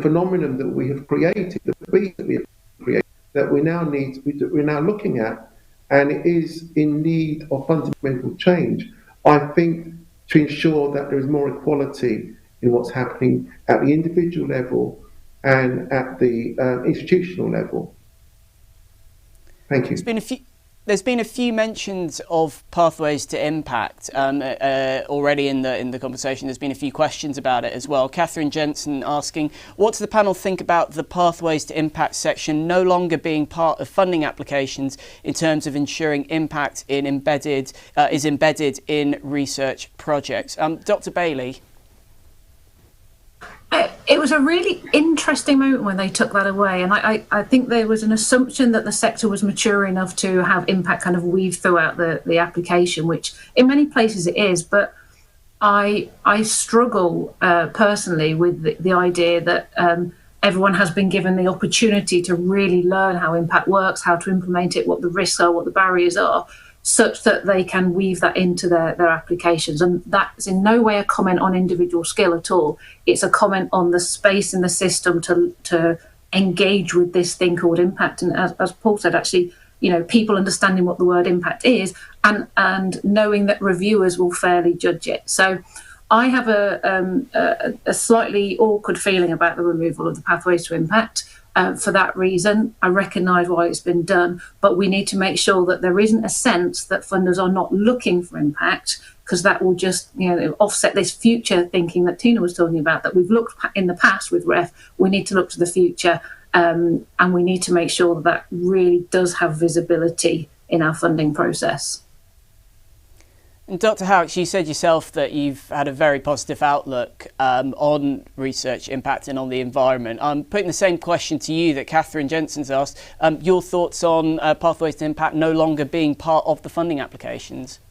phenomenon that we have created, the beast that we have created, that we're now looking at, and it is in need of fundamental change. I think to ensure that there is more equality in what's happening at the individual level and at the institutional level. Thank you. There's been a few mentions of pathways to impact already in the conversation. There's been a few questions about it as well. Catherine Jensen asking, what does the panel think about the pathways to impact section no longer being part of funding applications in terms of ensuring impact is embedded in research projects? Dr. Bayley. It was a really interesting moment when they took that away, and I think there was an assumption that the sector was mature enough to have impact kind of weaved throughout the application, which in many places it is, but I struggle personally with the idea that everyone has been given the opportunity to really learn how impact works, how to implement it, what the risks are, what the barriers are, such that they can weave that into their applications. And that's in no way a comment on individual skill at all. It's a comment on the space in the system to engage with this thing called impact. And as Paul said, actually, people understanding what the word impact is and knowing that reviewers will fairly judge it. So I have a slightly awkward feeling about the removal of the pathways to impact. For that reason, I recognise why it's been done, but we need to make sure that there isn't a sense that funders are not looking for impact, because that will just offset this future thinking that Tina was talking about, that we've looked in the past with REF. We need to look to the future, and we need to make sure that really does have visibility in our funding process. And Dr. Haux, you said yourself that you've had a very positive outlook on research impact and on the environment. I'm putting the same question to you that Catherine Jensen's asked. Your thoughts on pathways to impact no longer being part of the funding applications?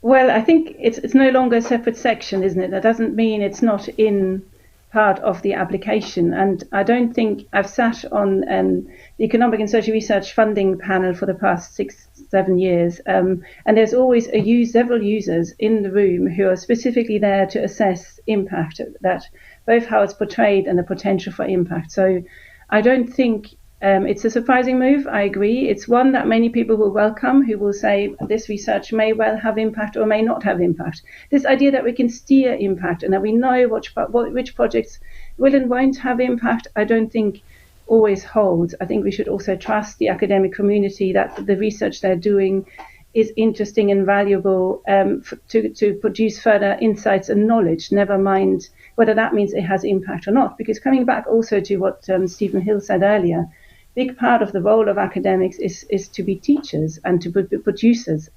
Well, I think it's no longer a separate section, isn't it? That doesn't mean it's not in part of the application. And I don't think I've sat on the Economic and Social Research funding panel for the past 6-7 years. And there's always several users in the room who are specifically there to assess impact, that both how it's portrayed and the potential for impact. So I don't think it's a surprising move. I agree. It's one that many people will welcome, who will say this research may well have impact or may not have impact. This idea that we can steer impact and that we know which projects will and won't have impact, I don't think always holds. I think we should also trust the academic community that the research they're doing is interesting and valuable to produce further insights and knowledge, never mind whether that means it has impact or not. Because coming back also to what Stephen Hill said earlier, big part of the role of academics is to be teachers and to be producers,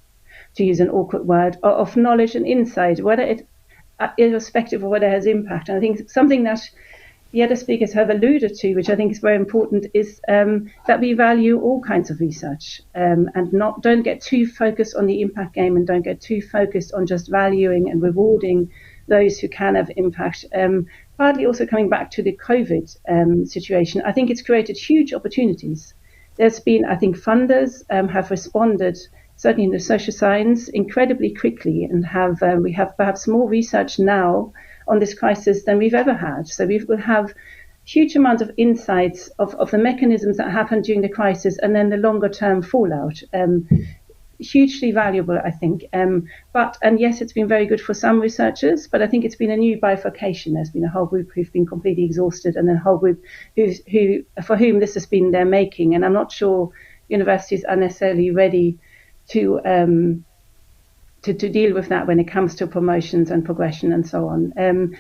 to use an awkward word, of knowledge and insight, whether it, irrespective of whether it has impact. And I think something that the other speakers have alluded to, which I think is very important, is that we value all kinds of research and don't get too focused on the impact game and don't get too focused on just valuing and rewarding those who can have impact. Partly also coming back to the COVID situation, I think it's created huge opportunities. There's been, I think, funders have responded, certainly in the social science, incredibly quickly, and we have perhaps more research now on this crisis than we've ever had. So we will have huge amount of insights of the mechanisms that happened during the crisis and then the longer term fallout. Hugely valuable, I think. And yes, it's been very good for some researchers, but I think it's been a new bifurcation. There's been a whole group who've been completely exhausted, and then a whole group for whom this has been their making. And I'm not sure universities are necessarily ready to deal with that when it comes to promotions and progression and so on.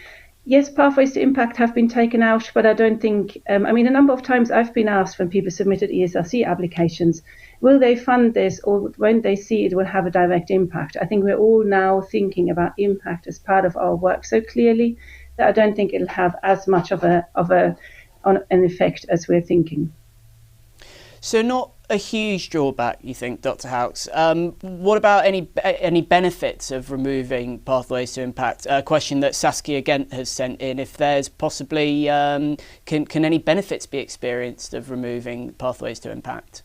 Yes, pathways to impact have been taken out, but I don't think, a number of times I've been asked when people submitted ESRC applications, will they fund this, or when they see it will have a direct impact? I think we're all now thinking about impact as part of our work so clearly that I don't think it'll have as much of an effect as we're thinking. So not a huge drawback, you think, Dr. Haux. What about any benefits of removing pathways to impact? A question that Saskia Gent has sent in. If there's possibly, can any benefits be experienced of removing pathways to impact?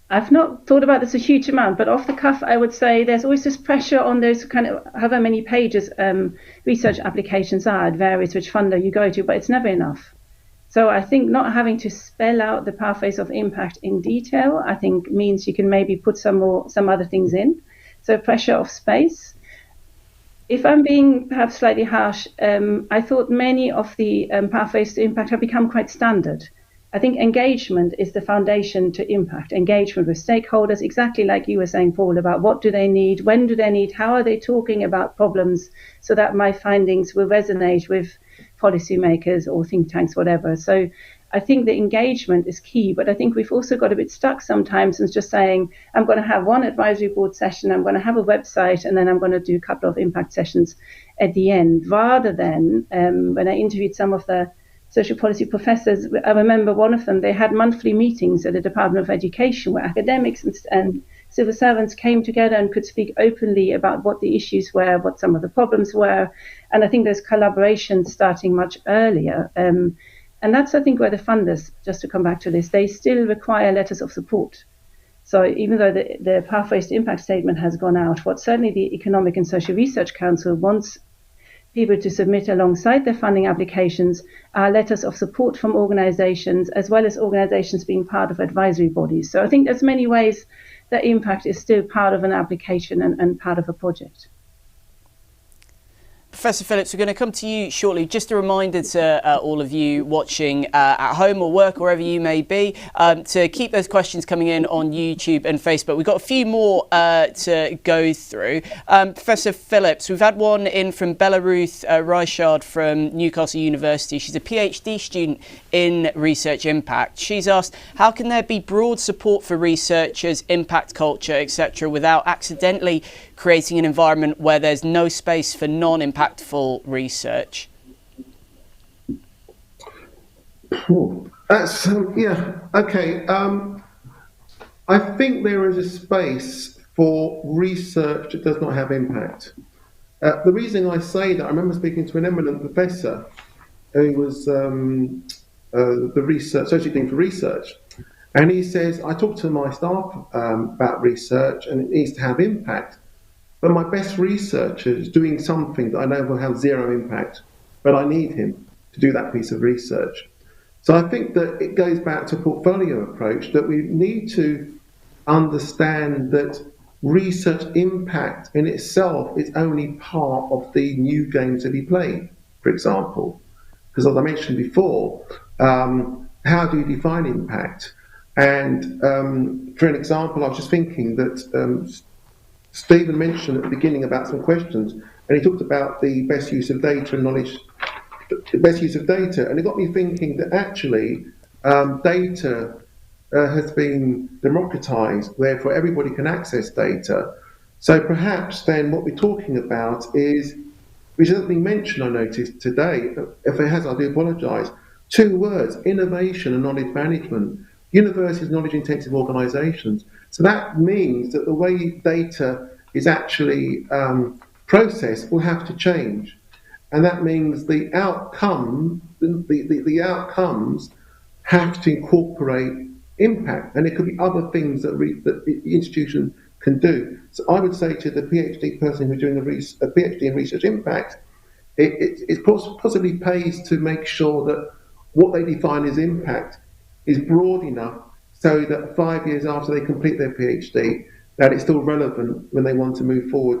I've not thought about this a huge amount, but off the cuff, I would say there's always this pressure on those kind of however many pages research applications are. It varies which funder you go to, but it's never enough. So I think not having to spell out the pathways of impact in detail, I think means you can maybe put some other things in. So pressure of space. If I'm being perhaps slightly harsh, I thought many of the pathways to impact have become quite standard. I think engagement is the foundation to impact. Engagement with stakeholders, exactly like you were saying, Paul, about what do they need, when do they need, how are they talking about problems, so that my findings will resonate with policymakers or think tanks, whatever. So I think the engagement is key, but I think we've also got a bit stuck sometimes in just saying, I'm going to have one advisory board session, I'm going to have a website, and then I'm going to do a couple of impact sessions at the end, rather than when I interviewed some of the social policy professors, I remember one of them, they had monthly meetings at the Department of Education where academics and civil servants came together and could speak openly about what the issues were, what some of the problems were. And I think there's collaboration starting much earlier. And that's, I think, where the funders, just to come back to this, they still require letters of support. So even though the Pathways to Impact statement has gone out, what certainly the Economic and Social Research Council wants people to submit alongside their funding applications are letters of support from organisations, as well as organisations being part of advisory bodies. So I think there's many ways that impact is still part of an application and part of a project. Professor Phillips, we're going to come to you shortly. Just a reminder to all of you watching at home or work, wherever you may be, to keep those questions coming in on YouTube and Facebook. We've got a few more to go through. Professor Phillips, we've had one in from Bella-Ruth Reichard from Newcastle University. She's a PhD student in research impact. She's asked, how can there be broad support for researchers, impact culture, etc., without accidentally creating an environment where there's no space for non-impactful research? That's yeah, okay. I think there is a space for research that does not have impact. The reason I say that, I remember speaking to an eminent professor who was the associate dean for research, and he says, I talk to my staff about research and it needs to have impact. But my best researcher is doing something that I know will have zero impact, but I need him to do that piece of research. So I think that it goes back to a portfolio approach, that we need to understand that research impact in itself is only part of the new game to be played, for example. Because as I mentioned before, how do you define impact? And for an example, I was just thinking that Stephen mentioned at the beginning about some questions, and he talked about the best use of data and knowledge, the best use of data, and it got me thinking that actually data has been democratized, therefore everybody can access data. So perhaps then what we're talking about is, which hasn't been mentioned, I noticed today, if it has, I do apologise, 2 words, innovation and knowledge management. Universities, knowledge-intensive organisations. So that means that the way data is actually process will have to change. And that means the outcomes have to incorporate impact, and it could be other things that the institution can do. So I would say to the PhD person who's doing a PhD in research impact, it possibly pays to make sure that what they define as impact is broad enough so that 5 years after they complete their PhD, that it's still relevant when they want to move forward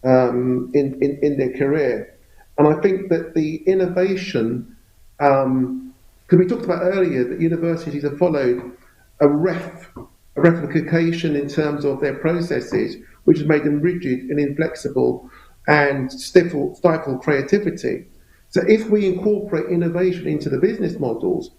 in their career. And I think that the innovation, because we talked about earlier that universities have followed a replication in terms of their processes, which has made them rigid and inflexible and stifle creativity. So if we incorporate innovation into the business models,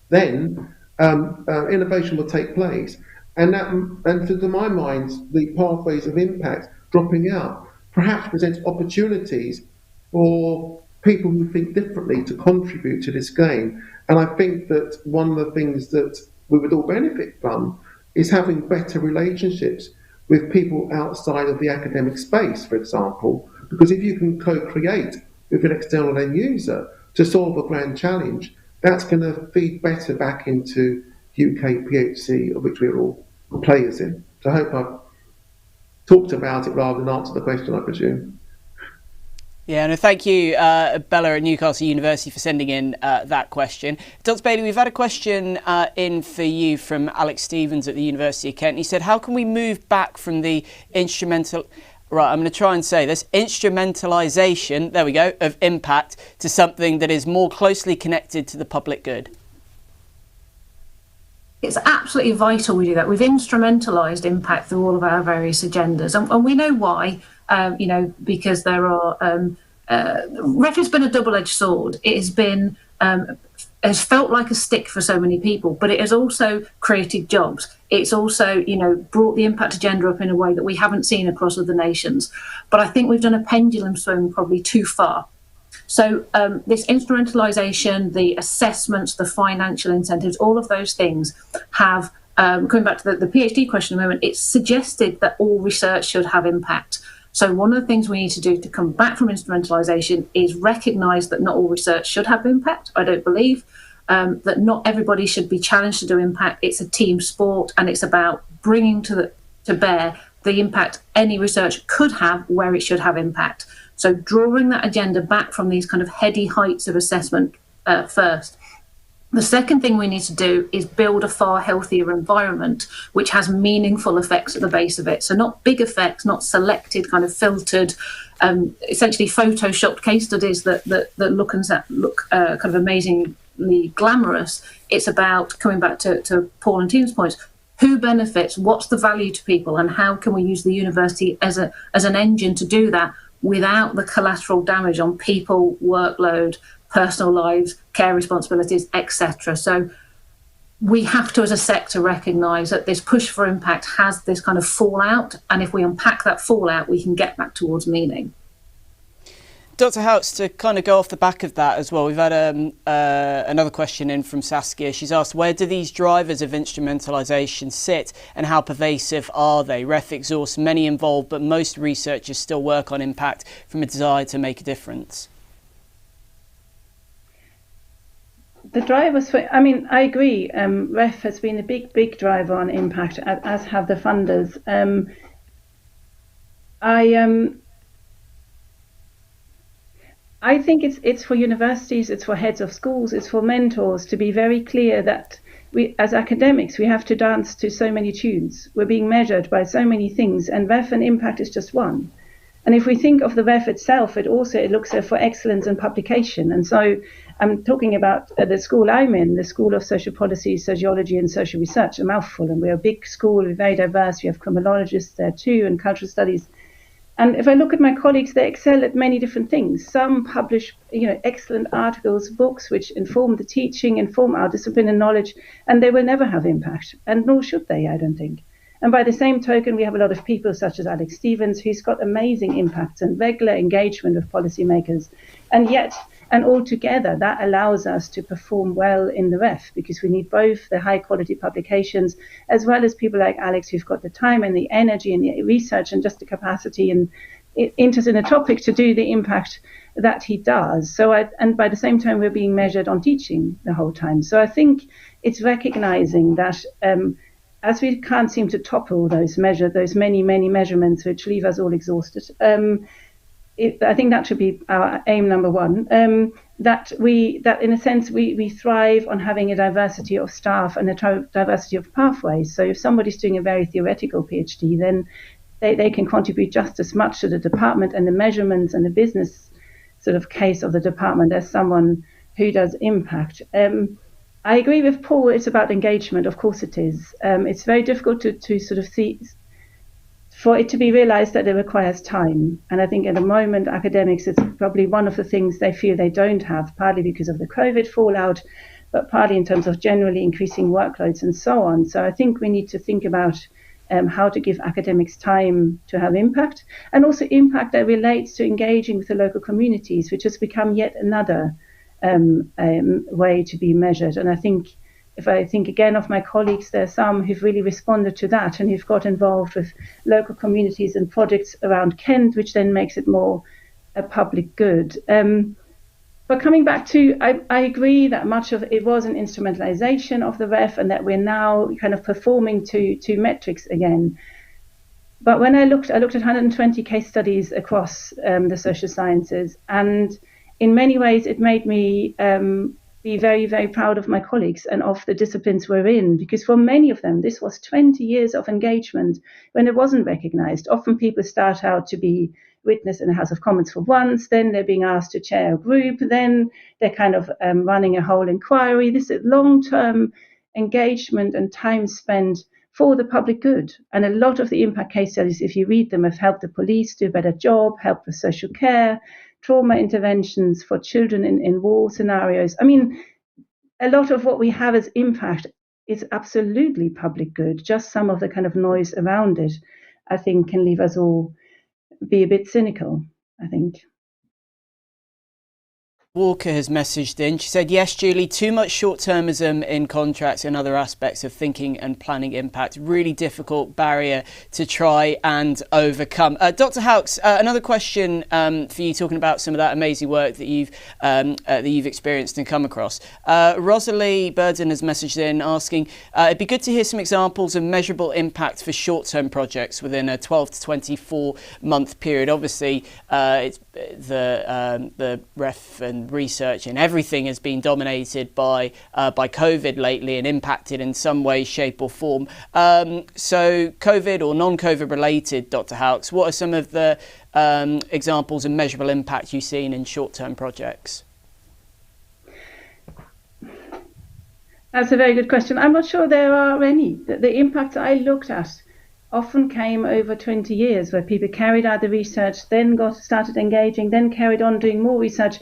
then innovation will take place. And to my mind, the pathways of impact dropping out perhaps presents opportunities for people who think differently to contribute to this game. And I think that one of the things that we would all benefit from is having better relationships with people outside of the academic space, for example, because if you can co-create with an external end user to solve a grand challenge, that's going to feed better back into UK PhD, of which we're all players in. So I hope I've talked about it rather than answered the question, I presume. Yeah, no, thank you, Bella at Newcastle University, for sending in that question. Dr. Bayley, we've had a question in for you from Alex Stevens at the University of Kent. He said, how can we move back from the instrumentalisation, there we go, of impact to something that is more closely connected to the public good? It's absolutely vital we do that. We've instrumentalised impact through all of our various agendas, and we know why. Because there are REF has been a double-edged sword. It has been has felt like a stick for so many people, but it has also created jobs. It's also brought the impact agenda up in a way that we haven't seen across other nations. But I think we've done a pendulum swing probably too far. So this instrumentalisation, the assessments, the financial incentives, all of those things have, coming back to the PhD question a moment, it's suggested that all research should have impact. So one of the things we need to do to come back from instrumentalisation is recognise that not all research should have impact. I don't believe that not everybody should be challenged to do impact. It's a team sport, and it's about bringing to bear the impact any research could have where it should have impact. So drawing that agenda back from these kind of heady heights of assessment first. The second thing we need to do is build a far healthier environment which has meaningful effects at the base of it. So not big effects, not selected, kind of filtered, essentially photoshopped case studies that look kind of amazingly glamorous. It's about, coming back to Paul and Tim's points, who benefits, what's the value to people, and how can we use the university as an engine to do that without the collateral damage on people, workload, personal lives, care responsibilities, etc. So we have to, as a sector, recognise that this push for impact has this kind of fallout, and if we unpack that fallout, we can get back towards meaning. Dr. Haux, to kind of go off the back of that as well, we've had another question in from Saskia. She's asked, where do these drivers of instrumentalisation sit and how pervasive are they? REF exhausts many involved, but most researchers still work on impact from a desire to make a difference. The drivers for, I agree, REF has been a big driver on impact, as have the funders. I think it's for universities, it's for heads of schools, it's for mentors to be very clear that we, as academics, we have to dance to so many tunes. We're being measured by so many things, and REF and impact is just one. And if we think of the REF itself, it looks for excellence in publication. And so I'm talking about the school I'm in, the School of Social Policy, Sociology and Social Research, a mouthful. And we're a big school, we're very diverse. We have criminologists there too, and cultural studies. And if I look at my colleagues, they excel at many different things. Some publish, excellent articles, books which inform the teaching, inform our discipline and knowledge, and they will never have impact. And nor should they, I don't think. And by the same token, we have a lot of people such as Alex Stevens, who's got amazing impacts and regular engagement with policymakers. And altogether, that allows us to perform well in the REF, because we need both the high quality publications as well as people like Alex who've got the time and the energy and the research and just the capacity and interested in a topic to do the impact that he does. And by the same time, we're being measured on teaching the whole time. So I think it's recognizing that as we can't seem to topple those many measurements which leave us all exhausted, I think that should be our aim number one. That in a sense we thrive on having a diversity of staff and a diversity of pathways. So if somebody's doing a very theoretical PhD, then they can contribute just as much to the department and the measurements and the business sort of case of the department as someone who does impact. I agree with Paul, it's about engagement, of course it is. It's very difficult to sort of see, for it to be realized that it requires time. And I think at the moment, academics, it's probably one of the things they feel they don't have, partly because of the COVID fallout, but partly in terms of generally increasing workloads and so on. So I think we need to think about how to give academics time to have impact, and also impact that relates to engaging with the local communities, which has become yet another way to be measured. And I think, if I think again of my colleagues, there are some who've really responded to that and who've got involved with local communities and projects around Kent, which then makes it more a public good. But coming back to, I agree that much of it was an instrumentalization of the REF, and that we're now kind of performing to metrics again. But when I looked at 120 case studies across the social sciences, and in many ways it made me be very, very proud of my colleagues and of the disciplines we're in, because for many of them, this was 20 years of engagement when it wasn't recognized. Often people start out to be witness in the House of Commons for once, then they're being asked to chair a group, then they're kind of running a whole inquiry. This is long-term engagement and time spent for the public good. And a lot of the impact case studies, if you read them, have helped the police do a better job, helped with social care, trauma interventions for children in war scenarios. I mean, a lot of what we have as impact is absolutely public good. Just some of the kind of noise around it, I think, can leave us all be a bit cynical, I think. Walker has messaged in. She said, yes, Julie, too much short-termism in contracts and other aspects of thinking and planning impact. Really difficult barrier to try and overcome. Dr. Haux, another question for you, talking about some of that amazing work that you've experienced and come across. Rosalie Burden has messaged in asking, it'd be good to hear some examples of measurable impact for short-term projects within a 12 to 24-month period. Obviously, it's the REF and research and everything has been dominated by COVID lately and impacted in some way, shape or form. So COVID or non-COVID related, Dr. Haux, what are some of the examples of measurable impact you've seen in short-term projects? That's a very good question. I'm not sure there are any. The impacts I looked at often came over 20 years, where people carried out the research, then started engaging, then carried on doing more research.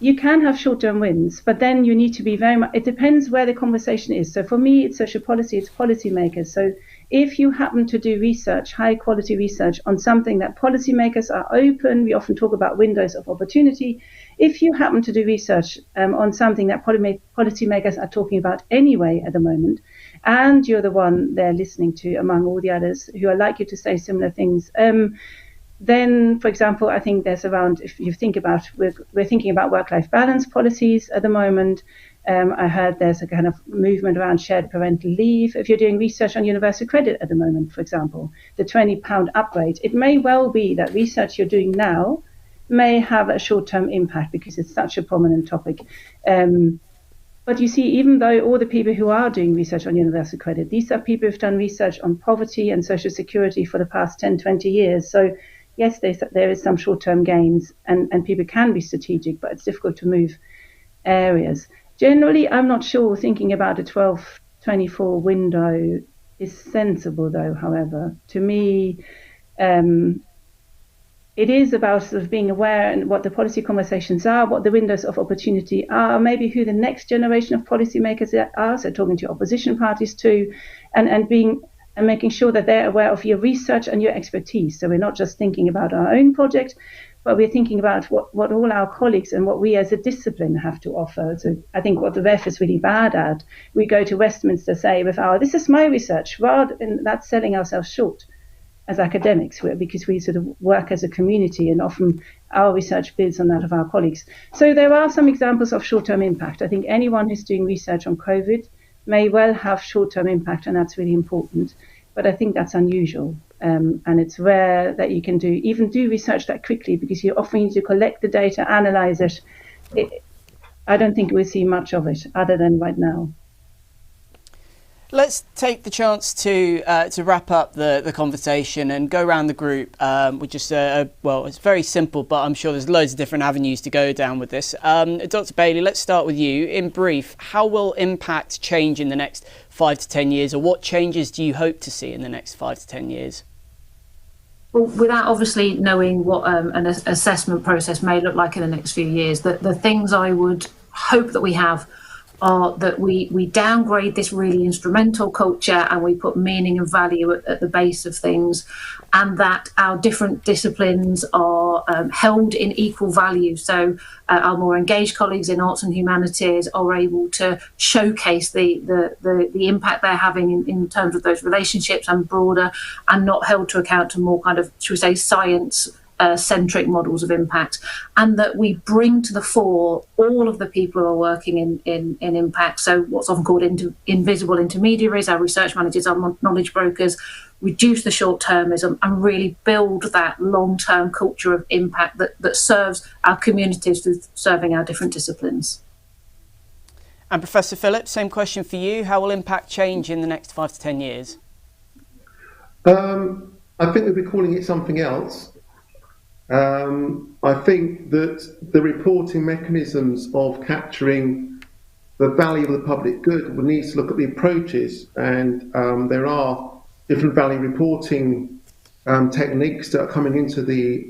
You can have short-term wins, but then you need to be very much, it depends where the conversation is. So for me, it's social policy, it's policymakers. So if you happen to do research, high quality research on something that policymakers are open, we often talk about windows of opportunity. If you happen to do research on something that policymakers are talking about anyway at the moment, and you're the one they're listening to among all the others who are likely to say similar things, then, for example, I think there's around, if you think about, we're thinking about work-life balance policies at the moment. I heard there's a kind of movement around shared parental leave. If you're doing research on universal credit at the moment, for example, the £20 upgrade, it may well be that research you're doing now may have a short-term impact because it's such a prominent topic. But you see, even though all the people who are doing research on universal credit, these are people who've done research on poverty and social security for the past 10, 20 years. So yes, there is some short-term gains and people can be strategic, but it's difficult to move areas. Generally, I'm not sure thinking about a 12-24 window is sensible, though, however. To me, it is about sort of being aware and what the policy conversations are, what the windows of opportunity are, maybe who the next generation of policymakers are, so talking to opposition parties too, and making sure that they're aware of your research and your expertise. So we're not just thinking about our own project, but we're thinking about what all our colleagues and what we as a discipline have to offer. So I think what the REF is really bad at, we go to Westminster, say, with this is my research, rather than that's selling ourselves short. as academics, because we sort of work as a community, and often our research builds on that of our colleagues. So there are some examples of short-term impact. I think anyone who's doing research on COVID may well have short-term impact, and that's really important. But I think that's unusual, and it's rare that you can even do research that quickly, because you often need to collect the data, analyze it. I don't think we'll see much of it other than right now. Let's take the chance to wrap up the conversation and go around the group with just well, it's very simple, but I'm sure there's loads of different avenues to go down with this. Dr. Bayley, let's start with you. In brief, how will impact change in the next 5 to 10 years, or what changes do you hope to see in the next 5 to 10 years? Well, without obviously knowing what an assessment process may look like in the next few years, the things I would hope that we have are that we downgrade this really instrumental culture and we put meaning and value at the base of things, and that our different disciplines are held in equal value. So our more engaged colleagues in arts and humanities are able to showcase the impact they're having in terms of those relationships and broader, and not held to account to more kind of, should we say, science centric models of impact, and that we bring to the fore all of the people who are working in impact. So what's often called invisible intermediaries, our research managers, our knowledge brokers, reduce the short-termism and really build that long-term culture of impact that serves our communities through serving our different disciplines. And Professor Phillips, same question for you. How will impact change in the next 5 to 10 years? I think we'll be calling it something else. I think that the reporting mechanisms of capturing the value of the public good will need to look at the approaches, and there are different value reporting techniques that are coming into the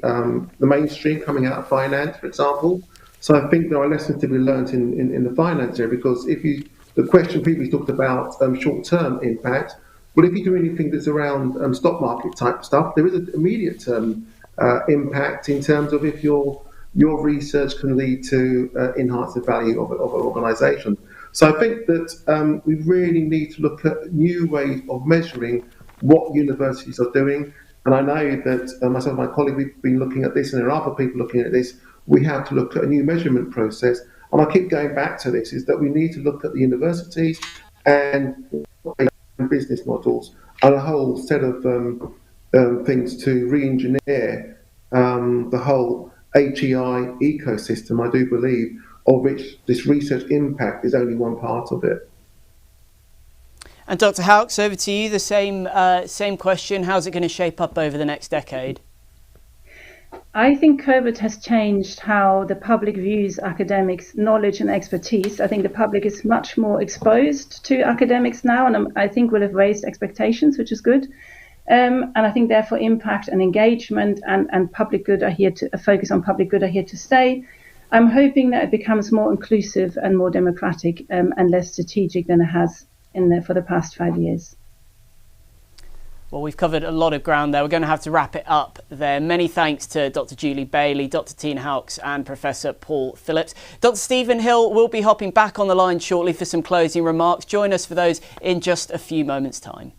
mainstream, coming out of finance, for example. So I think there are lessons to be learned in the finance area, because the question previously talked about short-term impact. Well, if you do anything that's around stock market type stuff, there is an immediate term impact in terms of if your research can lead to enhance the value of an organisation. So I think that we really need to look at new ways of measuring what universities are doing. And I know that myself and my colleague, we've been looking at this, and there are other people looking at this. We have to look at a new measurement process. And I keep going back to this, is that we need to look at the universities and business models and a whole set of things to re-engineer the whole HEI ecosystem, I do believe, of which this research impact is only one part of it. And Dr. Haux, over to you, the same question. How's it going to shape up over the next decade? I think COVID has changed how the public views academics' knowledge and expertise. I think the public is much more exposed to academics now, and I think will have raised expectations, which is good. And I think therefore impact and engagement and public good are here to focus on public good are here to stay. I'm hoping that it becomes more inclusive and more democratic and less strategic than it has for the past 5 years. Well, we've covered a lot of ground there. We're going to have to wrap it up there. Many thanks to Dr. Julie Bayley, Dr. Tina Haux and Professor Paul Phillips. Dr. Stephen Hill will be hopping back on the line shortly for some closing remarks. Join us for those in just a few moments' time.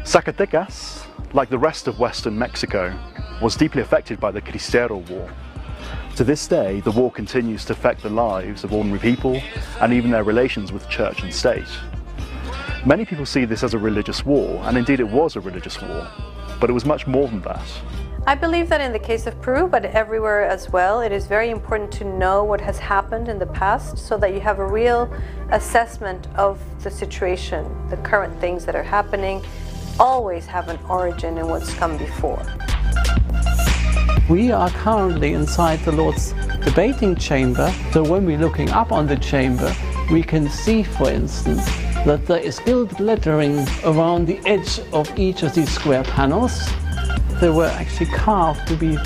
Zacatecas, like the rest of western Mexico, was deeply affected by the Cristero War. To this day, the war continues to affect the lives of ordinary people and even their relations with church and state. Many people see this as a religious war, and indeed it was a religious war, but it was much more than that. I believe that in the case of Peru, but everywhere as well, it is very important to know what has happened in the past so that you have a real assessment of the situation. The current things that are happening always have an origin in what's come before. We are currently inside the Lord's debating chamber, so when we're looking up on the chamber, we can see, for instance, that there is gilded lettering around the edge of each of these square panels. They were actually carved to be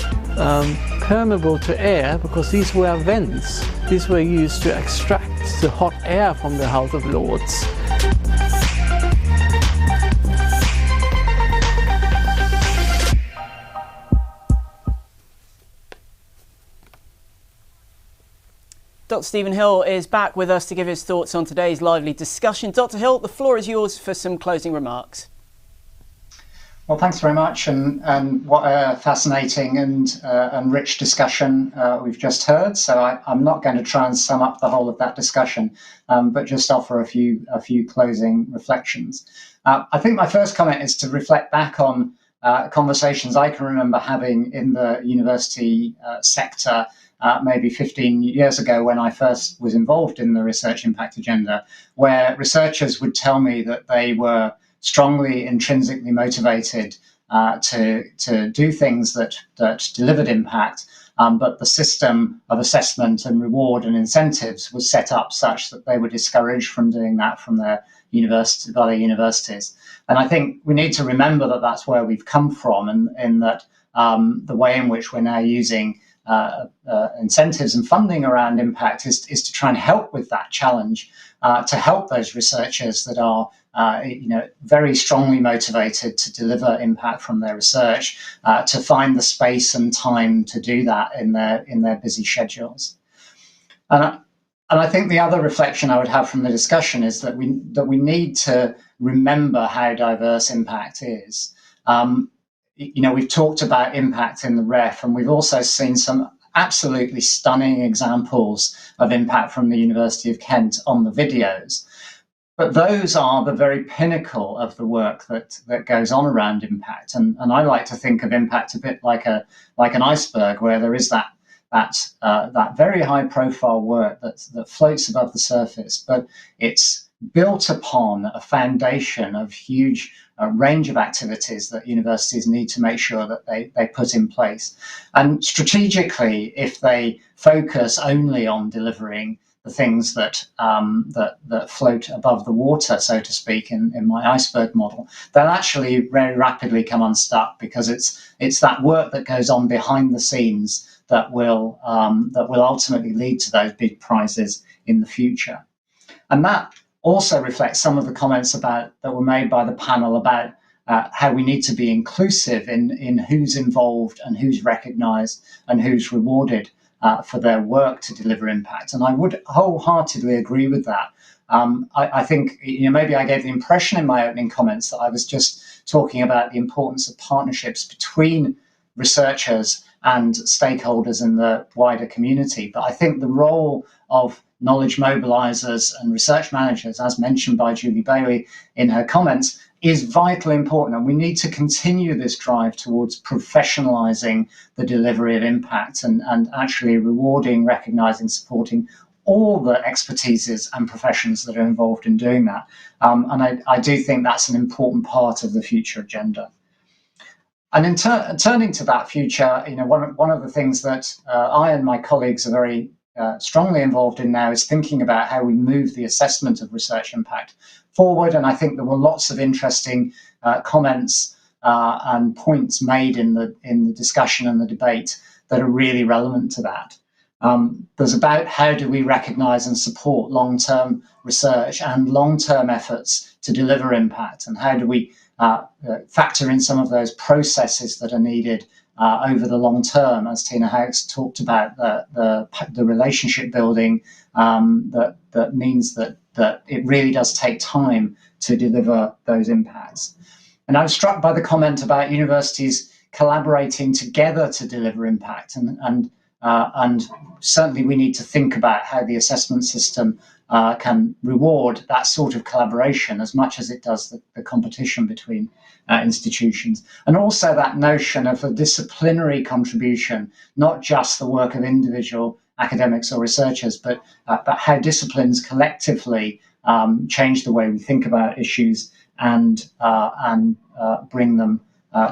permeable to air because these were vents. These were used to extract the hot air from the House of Lords. Dr. Stephen Hill is back with us to give his thoughts on today's lively discussion. Dr. Hill, the floor is yours for some closing remarks. Well, thanks very much, and what a fascinating and rich discussion we've just heard. So I'm not going to try and sum up the whole of that discussion, but just offer a few closing reflections. I think my first comment is to reflect back on conversations I can remember having in the university sector maybe 15 years ago when I first was involved in the research impact agenda, where researchers would tell me that they were strongly intrinsically motivated to do things that delivered impact, but the system of assessment and reward and incentives was set up such that they were discouraged from doing that from their universities. And I think we need to remember that that's where we've come from, and in that the way in which we're now using incentives and funding around impact is to try and help with that challenge, to help those researchers that are very strongly motivated to deliver impact from their research, to find the space and time to do that in their busy schedules. And I think the other reflection I would have from the discussion is that we need to remember how diverse impact is. We've talked about impact in the REF, and we've also seen some absolutely stunning examples of impact from the University of Kent on the videos. But those are the very pinnacle of the work that goes on around impact. And I like to think of impact a bit like an iceberg, where there is that very high profile work that floats above the surface, but it's built upon a foundation of huge range of activities that universities need to make sure that they put in place. And strategically, if they focus only on delivering the things that float above the water, so to speak, in my iceberg model, they'll actually very rapidly come unstuck, because it's that work that goes on behind the scenes that will ultimately lead to those big prizes in the future. And that also reflects some of the comments that were made by the panel about how we need to be inclusive in who's involved and who's recognised and who's rewarded for their work to deliver impact. And I would wholeheartedly agree with that. I think maybe I gave the impression in my opening comments that I was just talking about the importance of partnerships between researchers and stakeholders in the wider community. But I think the role of knowledge mobilizers and research managers, as mentioned by Julie Bayley in her comments, is vitally important. And we need to continue this drive towards professionalizing the delivery of impact and actually rewarding, recognizing, supporting all the expertises and professions that are involved in doing that. And I do think that's an important part of the future agenda. And in turning to that future, one of the things that I and my colleagues are very strongly involved in now is thinking about how we move the assessment of research impact forward. And I think there were lots of interesting comments and points made in the discussion and the debate that are really relevant to that. There's about how do we recognise and support long-term research and long-term efforts to deliver impact, and how do we factor in some of those processes that are needed over the long term, as Tina Haux talked about, the relationship building that means that it really does take time to deliver those impacts. And I was struck by the comment about universities collaborating together to deliver impact, and certainly we need to think about how the assessment system can reward that sort of collaboration as much as it does the competition between institutions. And also that notion of a disciplinary contribution, not just the work of individual academics or researchers, but how disciplines collectively change the way we think about issues and bring them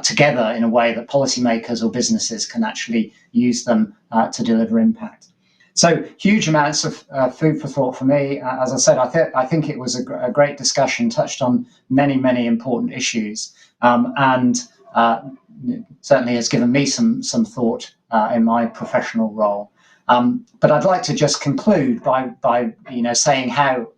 together in a way that policymakers or businesses can actually use them to deliver impact. So huge amounts of food for thought for me. As I said, I think it was a great discussion, touched on many, many important issues, and certainly has given me some thought in my professional role. But I'd like to just conclude by saying how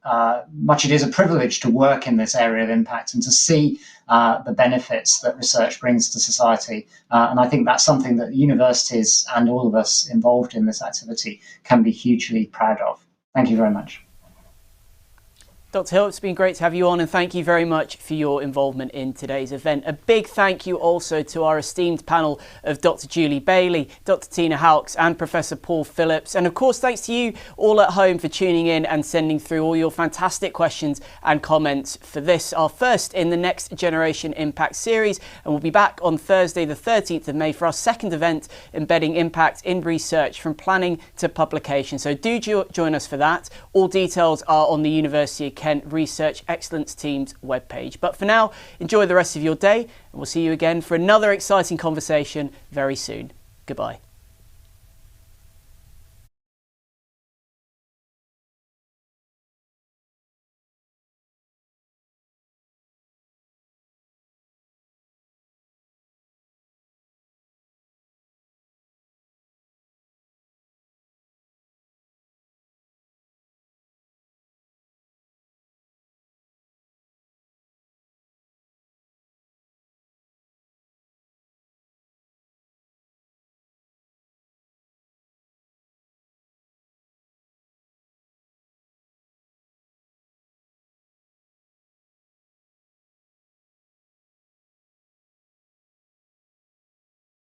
much it is a privilege to work in this area of impact and to see the benefits that research brings to society. And I think that's something that universities and all of us involved in this activity can be hugely proud of. Thank you very much. Dr. Hill, it's been great to have you on, and thank you very much for your involvement in today's event. A big thank you also to our esteemed panel of Dr. Julie Bayley, Dr. Tina Haux and Professor Paul Phillips. And of course, thanks to you all at home for tuning in and sending through all your fantastic questions and comments for this, our first in the Next Generation Impact series. And we'll be back on Thursday, the 13th of May for our second event, embedding impact in research from planning to publication. So do join us for that. All details are on the University of Kent Research Excellence Team's webpage. But for now, enjoy the rest of your day, and we'll see you again for another exciting conversation very soon. Goodbye.